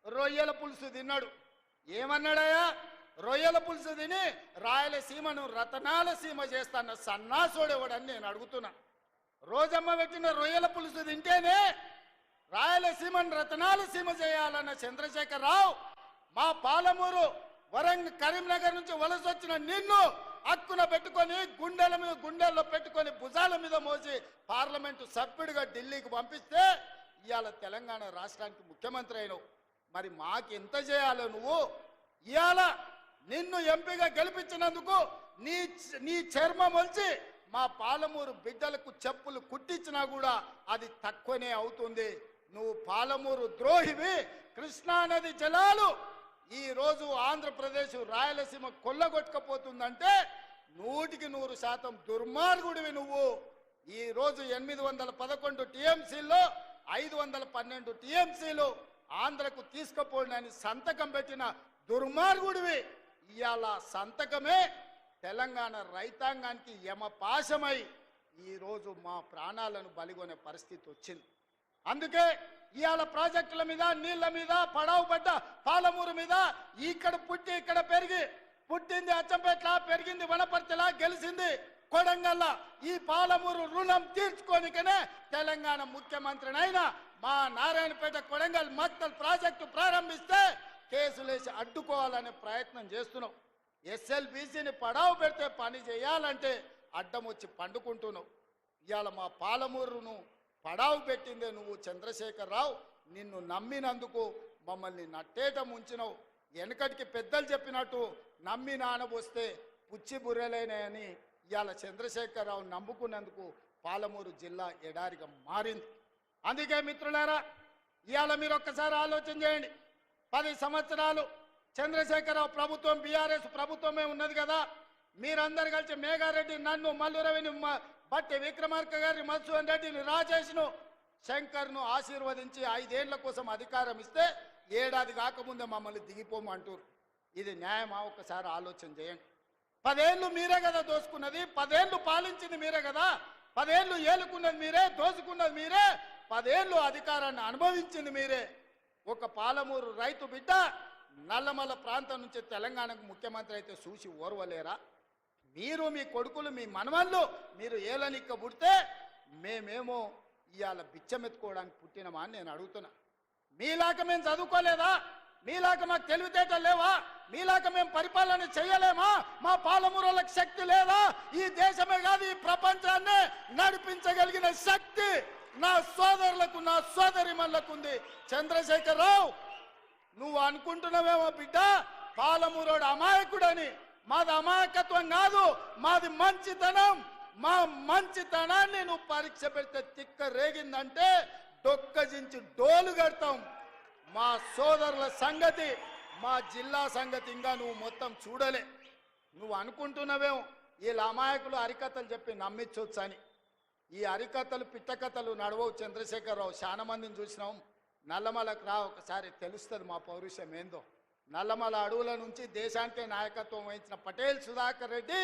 రొయ్యల పులుసు తిన్నాడు. ఏమన్నాడయా? రొయ్యల పులుసు తిని రాయలసీమను రతనాల సీమ చేస్తాన్న సన్నాసోడేవాడని నేను అడుగుతున్నా. రోజమ్మ పెట్టిన రొయ్యల పులుసు తింటేనే రాయలసీమను రతనాల సీమ చేయాలన్న చంద్రశేఖరరావు మా పాలమూరు కరీంనగర్ నుంచి వలస వచ్చిన నిన్ను హక్కున పెట్టుకొని గుండెల్లో పెట్టుకొని భుజాల మీద మోసి పార్లమెంటు సభ్యుడిగా ఢిల్లీకి పంపిస్తే ఇవాళ తెలంగాణ రాష్ట్రానికి ముఖ్యమంత్రి అయినవు. మరి మాకు ఎంత చేయాలో నువ్వు? ఇవాళ నిన్ను ఎంపీగా గెలిపించినందుకు నీ చర్మం వచ్చి మా పాలమూరు బిడ్డలకు చెప్పులు కుట్టించినా కూడా అది తక్కువనే అవుతుంది. నువ్వు పాలమూరు ద్రోహివి. కృష్ణానది జలాలు ఈ రోజు ఆంధ్రప్రదేశ్ రాయలసీమ కొల్లగొట్టకపోతుందంటే 100% దుర్మార్గుడివి నువ్వు. ఈ రోజు 811 టీఎంసీల్లో 512 టీఎంసీలు ఆంధ్రకు తీసుకుపోయినని సంతకం పెట్టిన దుర్మార్గుడివి. ఇవాళ సంతకమే తెలంగాణ రైతాంగానికి యమపాశమై ఈరోజు మా ప్రాణాలను బలిగొనే పరిస్థితి వచ్చింది. అందుకే ఇవాళ ప్రాజెక్టుల మీద నీళ్ల మీద పడావు పడ్డ పాలమూరు మీద ఇక్కడ పుట్టి ఇక్కడ పెరిగి, పుట్టింది అచ్చంపేట్ల, పెరిగింది వనపర్తిలా, గెలిచింది కొడంగల్లా. ఈ పాలమూరు రుణం తీర్చుకోనికనే తెలంగాణ ముఖ్యమంత్రినైనా మా నారాయణపేట కొడంగల్ మక్తల్ ప్రాజెక్టు ప్రారంభిస్తే కేసులేసి అడ్డుకోవాలనే ప్రయత్నం చేస్తున్నావు. ఎస్ఎల్బీసీని పడావు పెడితే పని చేయాలంటే అడ్డం వచ్చి పండుకుంటున్నావు. ఇవాళ మా పాలమూరును పడావు పెట్టిందే నువ్వు చంద్రశేఖరరావు. నిన్ను నమ్మినందుకు మమ్మల్ని నట్టేట ముంచినవు. వెనకటికి పెద్దలు చెప్పినట్టు నమ్మి నానబోస్తే పుచ్చి బుర్రెలేనని ఇవాళ చంద్రశేఖరరావు నమ్ముకున్నందుకు పాలమూరు జిల్లా ఎడారిగా మారింది. అందుకే మిత్రులారా, ఇవాళ మీరు ఒక్కసారి ఆలోచన చేయండి. 10 సంవత్సరాలు చంద్రశేఖరరావు ప్రభుత్వం, బీఆర్ఎస్ ప్రభుత్వమే ఉన్నది కదా. మీరందరు కలిసి మేఘారెడ్డి, నన్ను, మల్లురవిని, బట్టి విక్రమార్క గారిని, మధుసూదన్ రెడ్డిని, రాజేష్ను, శంకర్ను ఆశీర్వదించి 5 ఏళ్ల కోసం అధికారం ఇస్తే ఏడాది కాకముందే మమ్మల్ని దిగిపోమంటారు. ఇది న్యాయమా? ఒక్కసారి ఆలోచన చేయండి. 10 ఏళ్ళు మీరే కదా దోసుకున్నది, 10 ఏళ్ళు పాలించింది మీరే కదా, 10 ఏళ్ళు ఏలుకున్నది మీరే, దోసుకున్నది మీరే, 10 ఏళ్ళు అధికారాన్ని అనుభవించింది మీరే. ఒక పాలమూరు రైతు బిడ్డ నల్లమల్ల ప్రాంతం నుంచి తెలంగాణకు ముఖ్యమంత్రి అయితే చూసి ఓర్వలేరా? మీరు, మీ కొడుకులు, మీ మనవళ్ళు మీరు ఏలనిక్క పుడితే మేమేమో ఇవాళ బిచ్చమెత్తుకోవడానికి పుట్టినమా అని నేను అడుగుతున్నా. మీలాక మేము చదువుకోలేదా? మీలాక మాకు తెలివితేటలు లేవా? మీలాక మేము పరిపాలన చేయలేమా? మా పాలమూరులకు శక్తి లేదా? ఈ దేశమే కాదు ఈ ప్రపంచాన్ని నడిపించగలిగిన శక్తి నా సోదరులకు, నా సోదరిమణులకు ఉంది. చంద్రశేఖరరావు, నువ్వు అనుకుంటున్నావేమో బిడ్డ పాలమూరోడు అమాయకుడని. మాది అమాయకత్వం కాదు, మాది మంచితనం. మా మంచితనాన్ని నువ్వు పరీక్ష పెడితే తిక్క రేగిందంటే డొక్కజించి డోలు కడతాం. మా సోదరుల సంగతి, మా జిల్లా సంగతి ఇంకా నువ్వు మొత్తం చూడలే. నువ్వు అనుకుంటున్నావేమో వీళ్ళ అమాయకులు హరికథలు చెప్పి నమ్మించవచ్చు అని. ఈ హరికథలు, పిట్టకథలు నడవవు చంద్రశేఖరరావు. చాలా మందిని చూసినాం. నల్లమలకు రా, ఒకసారి తెలుస్తుంది మా పౌరుషం ఏందో. నల్లమల అడవుల నుంచి దేశానికే నాయకత్వం వహించిన పటేల్ సుధాకర్ రెడ్డి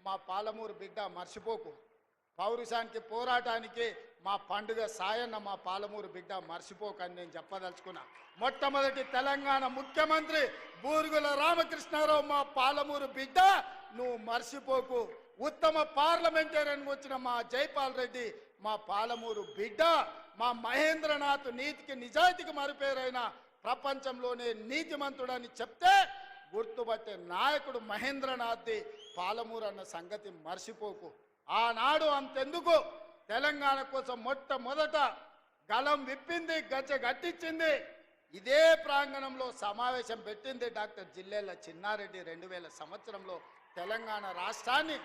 మా పాలమూరు బిడ్డ, మర్చిపోకు. పౌరుషానికి పోరాటానికి మా పండుగ సాయన్న మా పాలమూరు బిడ్డ, మర్చిపోకని నేను చెప్పదలుచుకున్నా. మొట్టమొదటి తెలంగాణ ముఖ్యమంత్రి బూరుగుల రామకృష్ణారావు మా పాలమూరు బిడ్డ, నువ్వు మర్చిపోకు. ఉత్తమ పార్లమెంటేరియన్ వచ్చిన మా జైపాల్ రెడ్డి మా పాలమూరు బిడ్డ, మా మహేంద్రనాథ్ నీతికి నిజాయితీకి మరుపేరైన ప్రపంచంలోనే నీతిమంతుడని చెప్తే గుర్తుపట్టే నాయకుడు మహేంద్రనాథ్ది పాలమూరు అన్న సంగతి మర్చిపోకు. ఆనాడు అంతెందుకు తెలంగాణ కోసం మొట్టమొదట గలం విప్పింది, గచ్చ గట్టించింది, ఇదే ప్రాంగణంలో సమావేశం పెట్టింది డాక్టర్ జిల్లెళ్ల చిన్నారెడ్డి. 2000 సంవత్సరంలో తెలంగాణ రాష్ట్రాన్ని,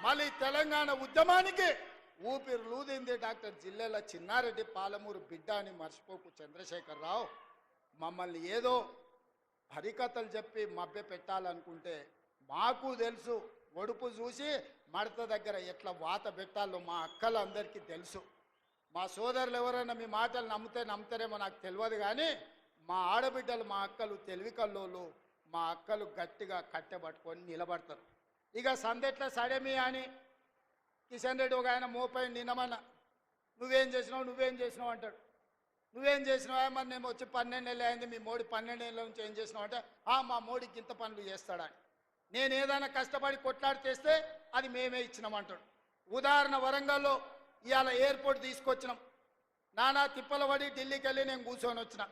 మళ్ళీ తెలంగాణ ఉద్యమానికి ఊపిరి లూదింది డాక్టర్ జిల్లెళ్ల చిన్నారెడ్డి, పాలమూరు బిడ్డ అని మర్చిపోకు చంద్రశేఖరరావు. మమ్మల్ని ఏదో హరికథలు చెప్పి మభ్య పెట్టాలనుకుంటే మాకు తెలుసు. ఒడుపు చూసి మడత దగ్గర ఎట్లా వాత పెట్టాలో మా అక్కలందరికీ తెలుసు. మా సోదరులు ఎవరైనా మీ మాటలు నమ్ముతారేమో నాకు తెలియదు, కానీ మా ఆడబిడ్డలు, మా అక్కలు తెలివి కల్లోళ్ళు, మా అక్కలు గట్టిగా కట్టెబట్టుకొని నిలబడతారు. ఇక సందెట్ల సడేమి అని కిషన్ రెడ్డి ఒక ఆయన మోపై నిన్నమన్న, నువ్వేం చేసినావు అంటాడు. నువ్వేం చేసినావా? మరి నేను వచ్చి 12 ఏళ్ళు అయింది, మీ మోడీ 12 ఏళ్ళ నుంచి ఏం చేసినావు అంటే, మా మోడీకి ఇంత పనులు చేస్తాడని. నేను ఏదైనా కష్టపడి కొట్లాడి చేస్తే అది మేమే ఇచ్చినామంటాడు. ఉదాహరణ, వరంగల్లో ఇవాళ ఎయిర్పోర్ట్ తీసుకొచ్చినాం. నానా తిప్పల పడి ఢిల్లీకి వెళ్ళి నేను కూర్చొని వచ్చిన.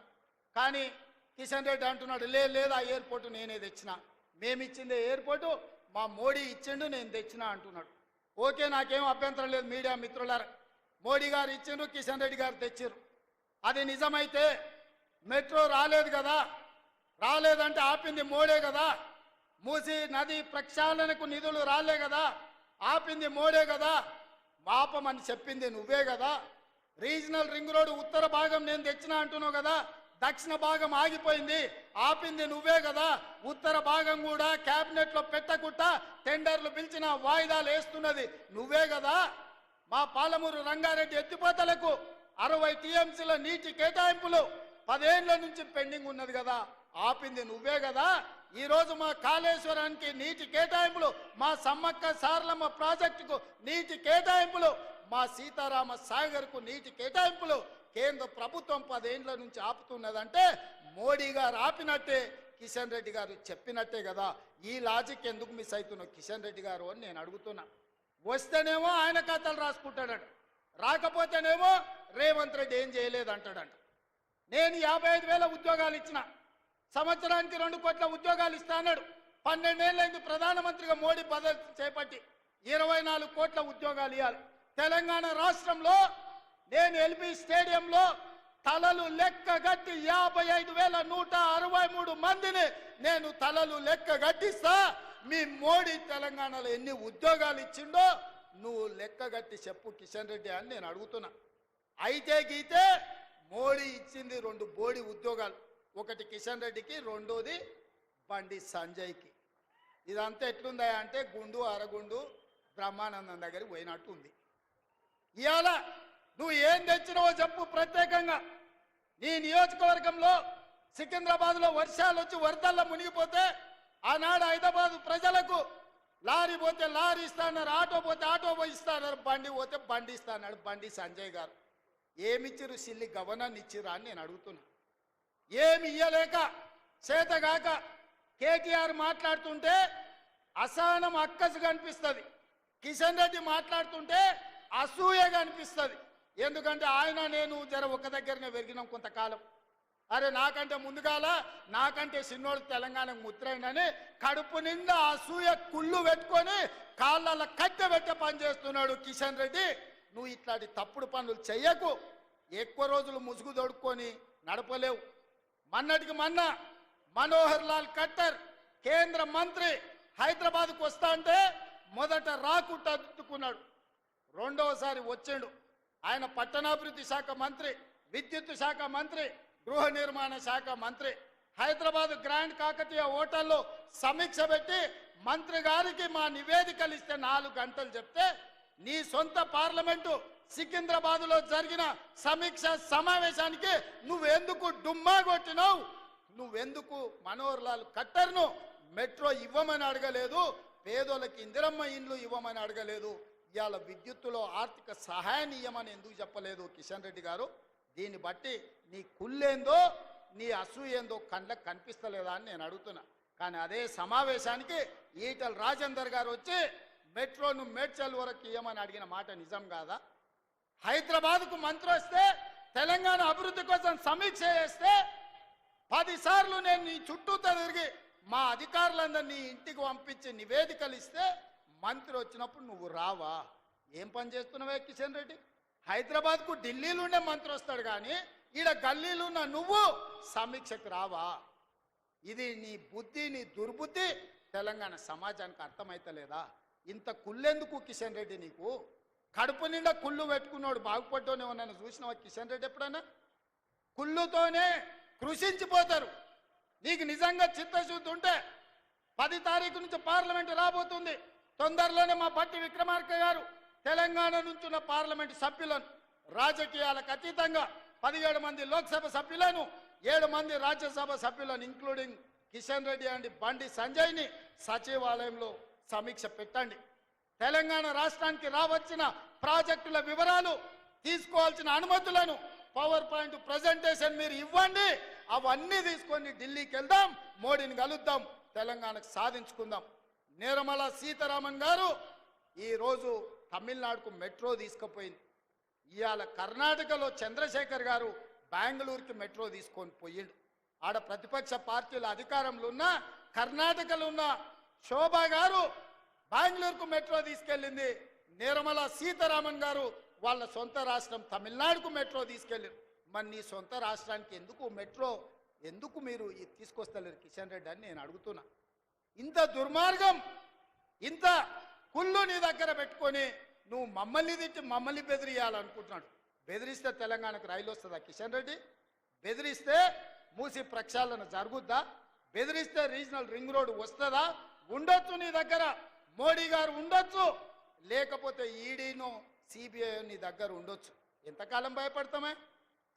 కానీ కిషన్ రెడ్డి అంటున్నాడు, లేదు ఆ ఎయిర్పోర్టు నేనే తెచ్చిన, మేమిచ్చిందే ఎయిర్పోర్టు, మా మోడీ ఇచ్చిండు, నేను తెచ్చినా అంటున్నాడు. ఓకే, నాకేం అభ్యంతరం లేదు. మీడియా మిత్రులారా, మోడీ గారు ఇచ్చిండ్రు, కిషన్ రెడ్డి గారు తెచ్చిర్రు. అది నిజమైతే మెట్రో రాలేదు కదా, రాలేదంటే ఆపింది మోడే కదా. మూసి నది ప్రక్షాళనకు నిధులు రాలే కదా, ఆపింది మోడే కదా. ఆపమని చెప్పింది నువ్వే కదా. రీజనల్ రింగ్ రోడ్డు ఉత్తర భాగం నేను తెచ్చినా అంటున్నావు కదా, దక్షిణ భాగం ఆగిపోయింది, ఆపింది నువ్వే కదా. ఉత్తర భాగం కూడా క్యాబినెట్లో పెట్టకుండా టెండర్లు పిలిచిన వాయిదాలు వేస్తున్నది నువ్వే కదా. మా పాలమూరు రంగారెడ్డి ఎత్తిపోతలకు 60 టీఎంసీల నీటి కేటాయింపులు 10 ఏళ్ల నుంచి పెండింగ్ ఉన్నది కదా, ఆపింది నువ్వే కదా. ఈరోజు మా కాళేశ్వరానికి నీటి కేటాయింపులు, మా సమ్మక్క సారలమ్మ ప్రాజెక్టుకు నీటి కేటాయింపులు, మా సీతారామ సాగర్కు నీటి కేటాయింపులు కేంద్ర ప్రభుత్వం 10 ఏళ్ల నుంచి ఆపుతున్నదంటే మోడీ గారు ఆపినట్టే, కిషన్ రెడ్డి గారు చెప్పినట్టే కదా. ఈ లాజిక్ ఎందుకు మిస్ అవుతున్నావు కిషన్ రెడ్డి గారు అని నేను అడుగుతున్నా. వస్తేనేమో ఆయన కథలు రాసుకుంటాడట, రాకపోతేనేమో రేవంత్ రెడ్డి ఏం చేయలేదంటాడంట. నేను 55,000 ఉద్యోగాలు ఇచ్చిన, సంవత్సరానికి 2 కోట్ల ఉద్యోగాలు ఇస్తా అన్నాడు. 12 ఏళ్ళైంది ప్రధానమంత్రిగా మోడీ పదవి చేపట్టి 24 కోట్ల ఉద్యోగాలు ఇవ్వాలి. తెలంగాణ రాష్ట్రంలో నేను ఎల్బీ స్టేడియంలో తలలు లెక్క గట్టి 55,163 మందిని నేను తలలు లెక్క గట్టిస్తా. మీ మోడీ తెలంగాణలో ఎన్ని ఉద్యోగాలు ఇచ్చిండో నువ్వు లెక్క గట్టి చెప్పు కిషన్ రెడ్డి అని నేను అడుగుతున్నా. అయితే గీతే మోడీ ఇచ్చింది 2 బోడి ఉద్యోగాలు, ఒకటి కిషన్ రెడ్డికి, రెండోది బండి సంజయ్కి. ఇదంతా ఎట్లుందా అంటే గుండు అరగుండు బ్రహ్మానందం దగ్గరికి పోయినట్టు ఉంది. ఇవాళ నువ్వు ఏం తెచ్చినావో చెప్పు. ప్రత్యేకంగా నీ నియోజకవర్గంలో సికింద్రాబాద్లో వర్షాలు వచ్చి వరదల్లో మునిగిపోతే ఆనాడు హైదరాబాద్ ప్రజలకు లారీ పోతే లారీ ఇస్తాన్నారు, ఆటో పోతే ఆటో ఇస్తాన్నారు, బండి పోతే బండి ఇస్తాన్నాడు బండి సంజయ్ గారు. ఏమిచ్చిరు? సిల్లి గవర్నర్ ఇచ్చిరా అని నేను అడుగుతున్నా. ఏమి ఇయ్యలేక చేతగాక కేటీఆర్ మాట్లాడుతుంటే అసహనం అక్కసుగా అనిపిస్తుంది, కిషన్ రెడ్డి మాట్లాడుతుంటే అసూయగా అనిపిస్తుంది. ఎందుకంటే ఆయన నేను ఒక దగ్గరనే పెరిగినాం కొంతకాలం. అరే నాకంటే ముందుగాల నాకంటే చిన్నోడు తెలంగాణకు ముద్రైందని కడుపు నిండా అసూయ కుళ్ళు పెట్టుకొని కాళ్ళ కట్టె పెట్టే పని చేస్తున్నాడు కిషన్ రెడ్డి. నువ్వు ఇట్లాంటి తప్పుడు పనులు చెయ్యకు. ఎక్కువ రోజులు ముసుగు దొడుక్కొని నడపలేవు. మొన్నటికి మొన్న మనోహర్ లాల్ ఖట్టర్ కేంద్ర మంత్రి హైదరాబాద్కు వస్తా అంటే మొదట రాకుండా అద్దుకున్నాడు, రెండవసారి వచ్చిండు. ఆయన పట్టణాభివృద్ధి శాఖ మంత్రి, విద్యుత్ శాఖ మంత్రి, గృహ నిర్మాణ శాఖ మంత్రి. హైదరాబాద్ గ్రాండ్ కాకతీయ హోటల్లో సమీక్ష పెట్టి మంత్రి గారికి మా నివేదికలు ఇస్తే 4 గంటలు చెప్తే నీ సొంత పార్లమెంటు సికింద్రాబాద్లో జరిగిన సమీక్ష సమావేశానికి నువ్వెందుకు డుమ్మా కొట్టినావు? నువ్వెందుకు మనోహర్ లాల్ ఖట్టర్ను మెట్రో ఇవ్వమని అడగలేదు? పేదోళ్ళకి ఇందిరమ్మ ఇండ్లు ఇవ్వమని అడగలేదు? ఇవాళ విద్యుత్తులో ఆర్థిక సహాయాన్ని ఇవ్వమని ఎందుకు చెప్పలేదు కిషన్ రెడ్డి గారు? దీన్ని బట్టి నీ కుళ్ళేందో నీ అసూయేందో కళ్ళకు కనిపిస్తలేదా అని నేను అడుగుతున్నా. కానీ అదే సమావేశానికి ఈటల రాజేందర్ గారు వచ్చి మెట్రోను మేడ్చల్ వరకు ఇవ్వమని అడిగిన మాట నిజం కాదా? హైదరాబాద్కు మంత్రి వస్తే తెలంగాణ అభివృద్ధి కోసం సమీక్ష చేస్తే 10 సార్లు నేను నీ చుట్టూ తిరిగి మా అధికారులందరినీ ఇంటికి పంపించి నివేదికలు ఇస్తే మంత్రి వచ్చినప్పుడు నువ్వు రావా? ఏం పని చేస్తున్నావే కిషన్ రెడ్డి? హైదరాబాద్కు ఢిల్లీలోనే మంత్రి వస్తాడు కానీ ఈడ గల్లీలున్న నువ్వు సమీక్షకు రావా? ఇది నీ బుద్ధి, నీ దుర్బుద్ధి తెలంగాణ సమాజానికి అర్థమైతలేదా? ఇంత కుళ్ళెందుకు కిషన్ రెడ్డి నీకు? కడుపు నిండా కుళ్ళు పెట్టుకున్నాడు బాగుపడ్డోనే ఉన్నాను చూసినావా కిషన్ రెడ్డి ఎప్పుడన్నా? కుళ్ళుతోనే కృషించిపోతారు. నీకు నిజంగా చిత్తశుద్ధి ఉంటే 10 తారీఖు నుంచి పార్లమెంటు రాబోతుంది. తొందరలోనే మా బట్టి విక్రమార్క గారు తెలంగాణ నుంచి ఉన్న పార్లమెంటు సభ్యులను రాజకీయాలకు అతీతంగా 17 మంది లోక్సభ సభ్యులను 7 మంది రాజ్యసభ సభ్యులను ఇంక్లూడింగ్ కిషన్ రెడ్డి అండ్ బండి సంజయ్ని సచివాలయంలో సమీక్ష పెట్టండి. తెలంగాణ రాష్ట్రానికి రావచ్చిన ప్రాజెక్టుల వివరాలు, తీసుకోవాల్సిన అనుమతులను పవర్ పాయింట్ ప్రజెంటేషన్ మీరు ఇవ్వండి. అవన్నీ తీసుకొని ఢిల్లీకి వెళ్దాం, మోడీని కలుద్దాం, తెలంగాణకు సాధించుకుందాం. నిర్మల సీతారామన్ గారు ఈరోజు తమిళనాడుకు మెట్రో తీసుకుపోయింది. ఇవాళ కర్ణాటకలో చంద్రశేఖర్ గారు బెంగళూరుకి మెట్రో తీసుకొని పోయిండు. ఆడ ప్రతిపక్ష పార్టీల అధికారంలో ఉన్న కర్ణాటకలో ఉన్న శోభా గారు బెంగళూరుకు మెట్రో తీసుకెళ్ళింది. నిర్మల సీతారామన్ గారు వాళ్ళ సొంత రాష్ట్రం తమిళనాడుకు మెట్రో తీసుకెళ్ళారు. మరి నీ సొంత రాష్ట్రానికి ఎందుకు మెట్రో ఎందుకు మీరు తీసుకొస్తలేరు కిషన్ రెడ్డి అని నేను అడుగుతున్నా. ఇంత దుర్మార్గం, ఇంత కుళ్ళు నీ దగ్గర పెట్టుకొని నువ్వు మమ్మల్ని తిట్టి మమ్మల్ని బెదిరియాలనుకుంటున్నాడు. బెదిరిస్తే తెలంగాణకు రైలు వస్తుందా కిషన్ రెడ్డి? బెదిరిస్తే మూసి ప్రక్షాళన జరుగుద్దా? బెదిరిస్తే రీజనల్ రింగ్ రోడ్ వస్తుందా? ఉండొచ్చు నీ దగ్గర, మోడీ గారు ఉండొచ్చు, లేకపోతే ఈడీను సిబిఐ నీ దగ్గర ఉండొచ్చు. ఎంతకాలం భయపడతామే?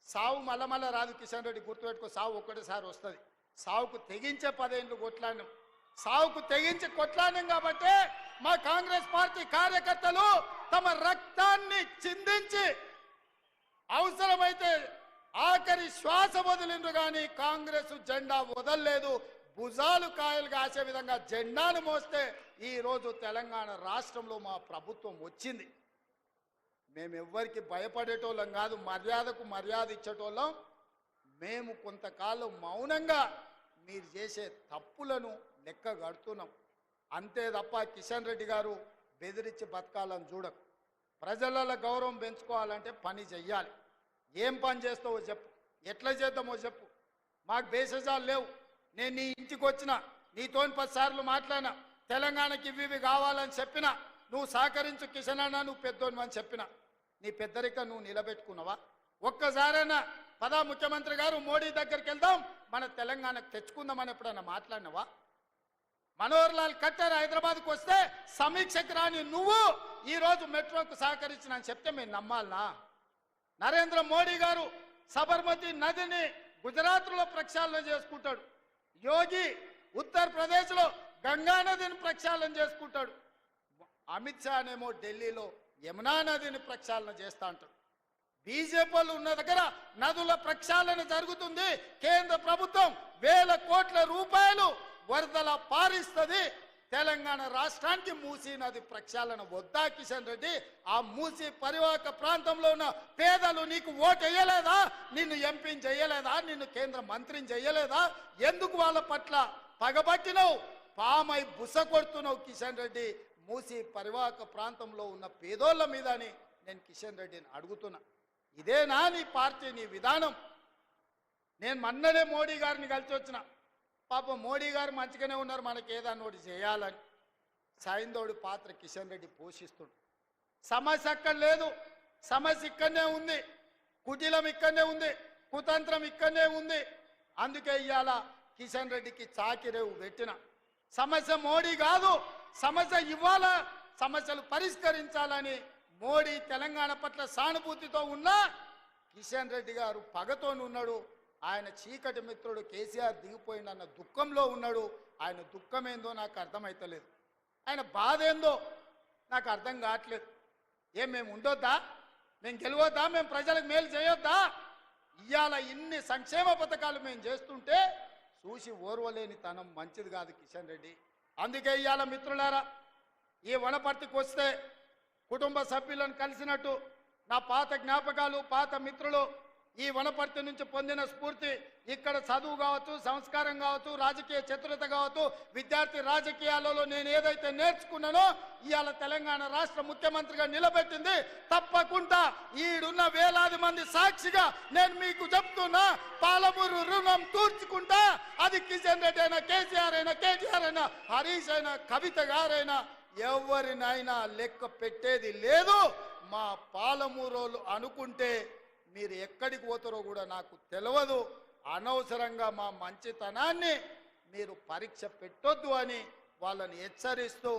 సావు మళ్ళా రాదు కిషన్ రెడ్డి, గుర్తుపెట్టుకో. సావు ఒక్కటిసారి వస్తుంది. సావుకు తెగించే 10 ఏళ్ళు కొట్లాడినాం. సావుకు తెగించి కొట్లాడినాం కాబట్టి మా కాంగ్రెస్ పార్టీ కార్యకర్తలు తమ రక్తాన్ని చిందించి అవసరమైతే ఆఖరి శ్వాస వదిలిండ్రు కానీ కాంగ్రెస్ జెండా వదలలేదు. భుజాలు కాయలు కాసే విధంగా జెండాను మోస్తే ఈరోజు తెలంగాణ రాష్ట్రంలో మా ప్రభుత్వం వచ్చింది. మేమెవ్వరికి భయపడేటోళ్ళం కాదు, మర్యాదకు మర్యాద ఇచ్చేటోళ్ళం. మేము కొంతకాలం మౌనంగా మీరు చేసే తప్పులను లెక్క కడుతున్నాం అంతే తప్ప కిషన్ రెడ్డి గారు బెదిరించి బతకాలని చూడకు. ప్రజల గౌరవం పెంచుకోవాలంటే పని చెయ్యాలి. ఏం పని చేస్తావో చెప్పు, ఎట్లా చేద్దామో చెప్పు. మాకు బేసజాలు లేవు. నేను నీ ఇంటికి వచ్చిన, నీతో 10 సార్లు మాట్లాడినా, తెలంగాణకి ఇవి కావాలని చెప్పినా, నువ్వు సహకరించు కిషన్ అన్న, నువ్వు పెద్దోని అని చెప్పిన. నీ పెద్దరిక నువ్వు నిలబెట్టుకున్నావా? ఒక్కసారైనా పదా ముఖ్యమంత్రి గారు మోడీ దగ్గరికి వెళ్దాం, మన తెలంగాణకు తెచ్చుకుందామని ఎప్పుడన్నా మాట్లాడినవా? మనోహర్ లాల్ ఖట్టర్ హైదరాబాద్కు వస్తే సమీక్షకు రాని నువ్వు ఈరోజు మెట్రోకు సహకరించిన అని చెప్తే మేము నమ్మాలనా? నరేంద్ర మోడీ గారు సబర్మతి నదిని గుజరాత్లో ప్రక్షాళన చేసుకుంటాడు. యోగి ఉత్తరప్రదేశ్లో గంగా నదిని ప్రక్షాళన చేసుకుంటాడు. అమిత్ షా నేమో ఢిల్లీలో యమునా నదిని ప్రక్షాళన చేస్తా అంటాడు. బీజేపీలు ఉన్న దగ్గర నదుల ప్రక్షాళన జరుగుతుంది. కేంద్ర ప్రభుత్వం వేల కోట్ల రూపాయలు వరదల పారిస్తుంది. తెలంగాణ రాష్ట్రానికి మూసీ నది ప్రక్షాళన వద్దా కిషన్ రెడ్డి? ఆ మూసీ పరివాహక ప్రాంతంలో ఉన్న పేదలు నీకు ఓటు వేయలేదా? నిన్ను ఎంపీని చేయలేదా? నిన్ను కేంద్ర మంత్రిని చేయలేదా? ఎందుకు వాళ్ళ పట్ల పగబట్టినవు? పామై బుస కొడుతున్నావు కిషన్ రెడ్డి మూసీ పరివాహక ప్రాంతంలో ఉన్న పేదోళ్ళ మీద అని నేను కిషన్ రెడ్డిని అడుగుతున్నా. ఇదేనా నీ పార్టీ, నీ విధానం? నేను మొన్ననే మోడీ గారిని కలిసి వచ్చిన. పాపం మోడీ గారు మంచిగానే ఉన్నారు, మనకి ఏదన్నా ఒకటి చేయాలని. సాయిందోడి పాత్ర కిషన్ రెడ్డి పోషిస్తుడు. సమస్య అక్కడ లేదు, సమస్య ఇక్కడనే ఉంది. కుటిలం ఇక్కడనే ఉంది, కుతంత్రం ఇక్కడనే ఉంది. అందుకే ఇవాళ కిషన్ రెడ్డికి చాకిరేవు పెట్టిన. సమస్య మోడీ కాదు, సమస్య ఇవ్వాలా, సమస్యలు పరిష్కరించాలని మోడీ తెలంగాణ పట్ల సానుభూతితో ఉన్నా కిషన్ రెడ్డి గారు పగతో ఉన్నాడు. ఆయన చీకటి మిత్రుడు కేసీఆర్ దిగిపోయిందన్న దుఃఖంలో ఉన్నాడు. ఆయన దుఃఖం ఏందో నాకు అర్థమైతలేదు, ఆయన బాధ ఏందో నాకు అర్థం కావట్లేదు. మేము ఉండొద్దా, మేము గెలవద్దా, మేము ప్రజలకు మేలు చేయొద్దా? ఇవాళ ఇన్ని సంక్షేమ పథకాలు మేము చేస్తుంటే చూసి ఓర్వలేని తనం మంచిది కాదు కిషన్ రెడ్డి. అందుకే ఇవాళ మిత్రులారా, ఈ వనపర్తికి వస్తే కుటుంబ సభ్యులను కలిసినట్టు నా పాత జ్ఞాపకాలు, పాత మిత్రులు, ఈ వనపర్తి నుంచి పొందిన స్ఫూర్తి, ఇక్కడ చదువు కావచ్చు, సంస్కారం కావచ్చు, రాజకీయ చతురత కావచ్చు, విద్యార్థి రాజకీయాలలో నేను ఏదైతే నేర్చుకున్నానో ఇవాళ తెలంగాణ రాష్ట్ర ముఖ్యమంత్రిగా నిలబెట్టింది. తప్పకుండా ఈడున్న వేలాది మంది సాక్షిగా నేను మీకు చెప్తున్నా, పాలమూరు రుణం తూర్చుకుంటా. అది కిషన్ రెడ్డి అయినా, కేసీఆర్ అయినా, కేటీఆర్ అయినా, హరీష్ అయినా, కవిత గారైనా, ఎవరినైనా లెక్క పెట్టేది లేదు. మా పాలమూరోళ్ళు అనుకుంటే మీరు ఎక్కడికి పోతారో కూడా నాకు తెలియదు. అనవసరంగా మా మంచితనాన్ని మీరు పరీక్ష పెట్టొద్దు అని వాళ్ళని హెచ్చరిస్తూ,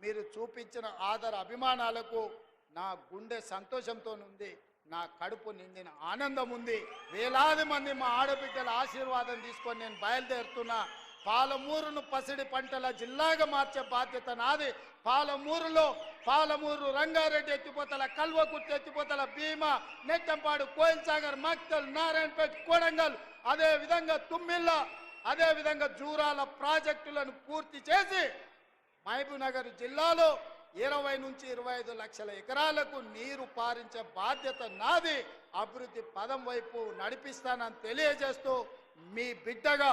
మీరు చూపించిన ఆదర అభిమానాలకు నా గుండె సంతోషంతో ఉంది, నా కడుపు నిండిన ఆనందం ఉంది. వేలాది మంది మా ఆడబిడ్డల ఆశీర్వాదం తీసుకొని నేను బయలుదేరుతున్నా. పాలమూరును పసిడి పంటల జిల్లాగా మార్చే బాధ్యత నాది. పాలమూరు రంగారెడ్డి ఎత్తిపోతల, కల్వకుర్తి ఎత్తిపోతల, భీమా, నెట్టంపాడు, కోయిల్ సాగర్, మక్తల్, నారాయణపేట, కోడంగల్, అదే విధంగా తుమ్మిళ్ళ, అదే విధంగా జూరాల ప్రాజెక్టులను పూర్తి చేసి మహబూబ్నగర్ జిల్లాలో 20 నుంచి 25 లక్షల ఎకరాలకు నీరు పారించే బాధ్యత నాది. అభివృద్ధి పదం వైపు నడిపిస్తానని తెలియజేస్తూ మీ బిడ్డగా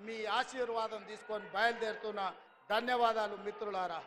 మీ ఆశీర్వాదం తీసుకొని బయలుదేరుతున్నా. ధన్యవాదాలు మిత్రులారా.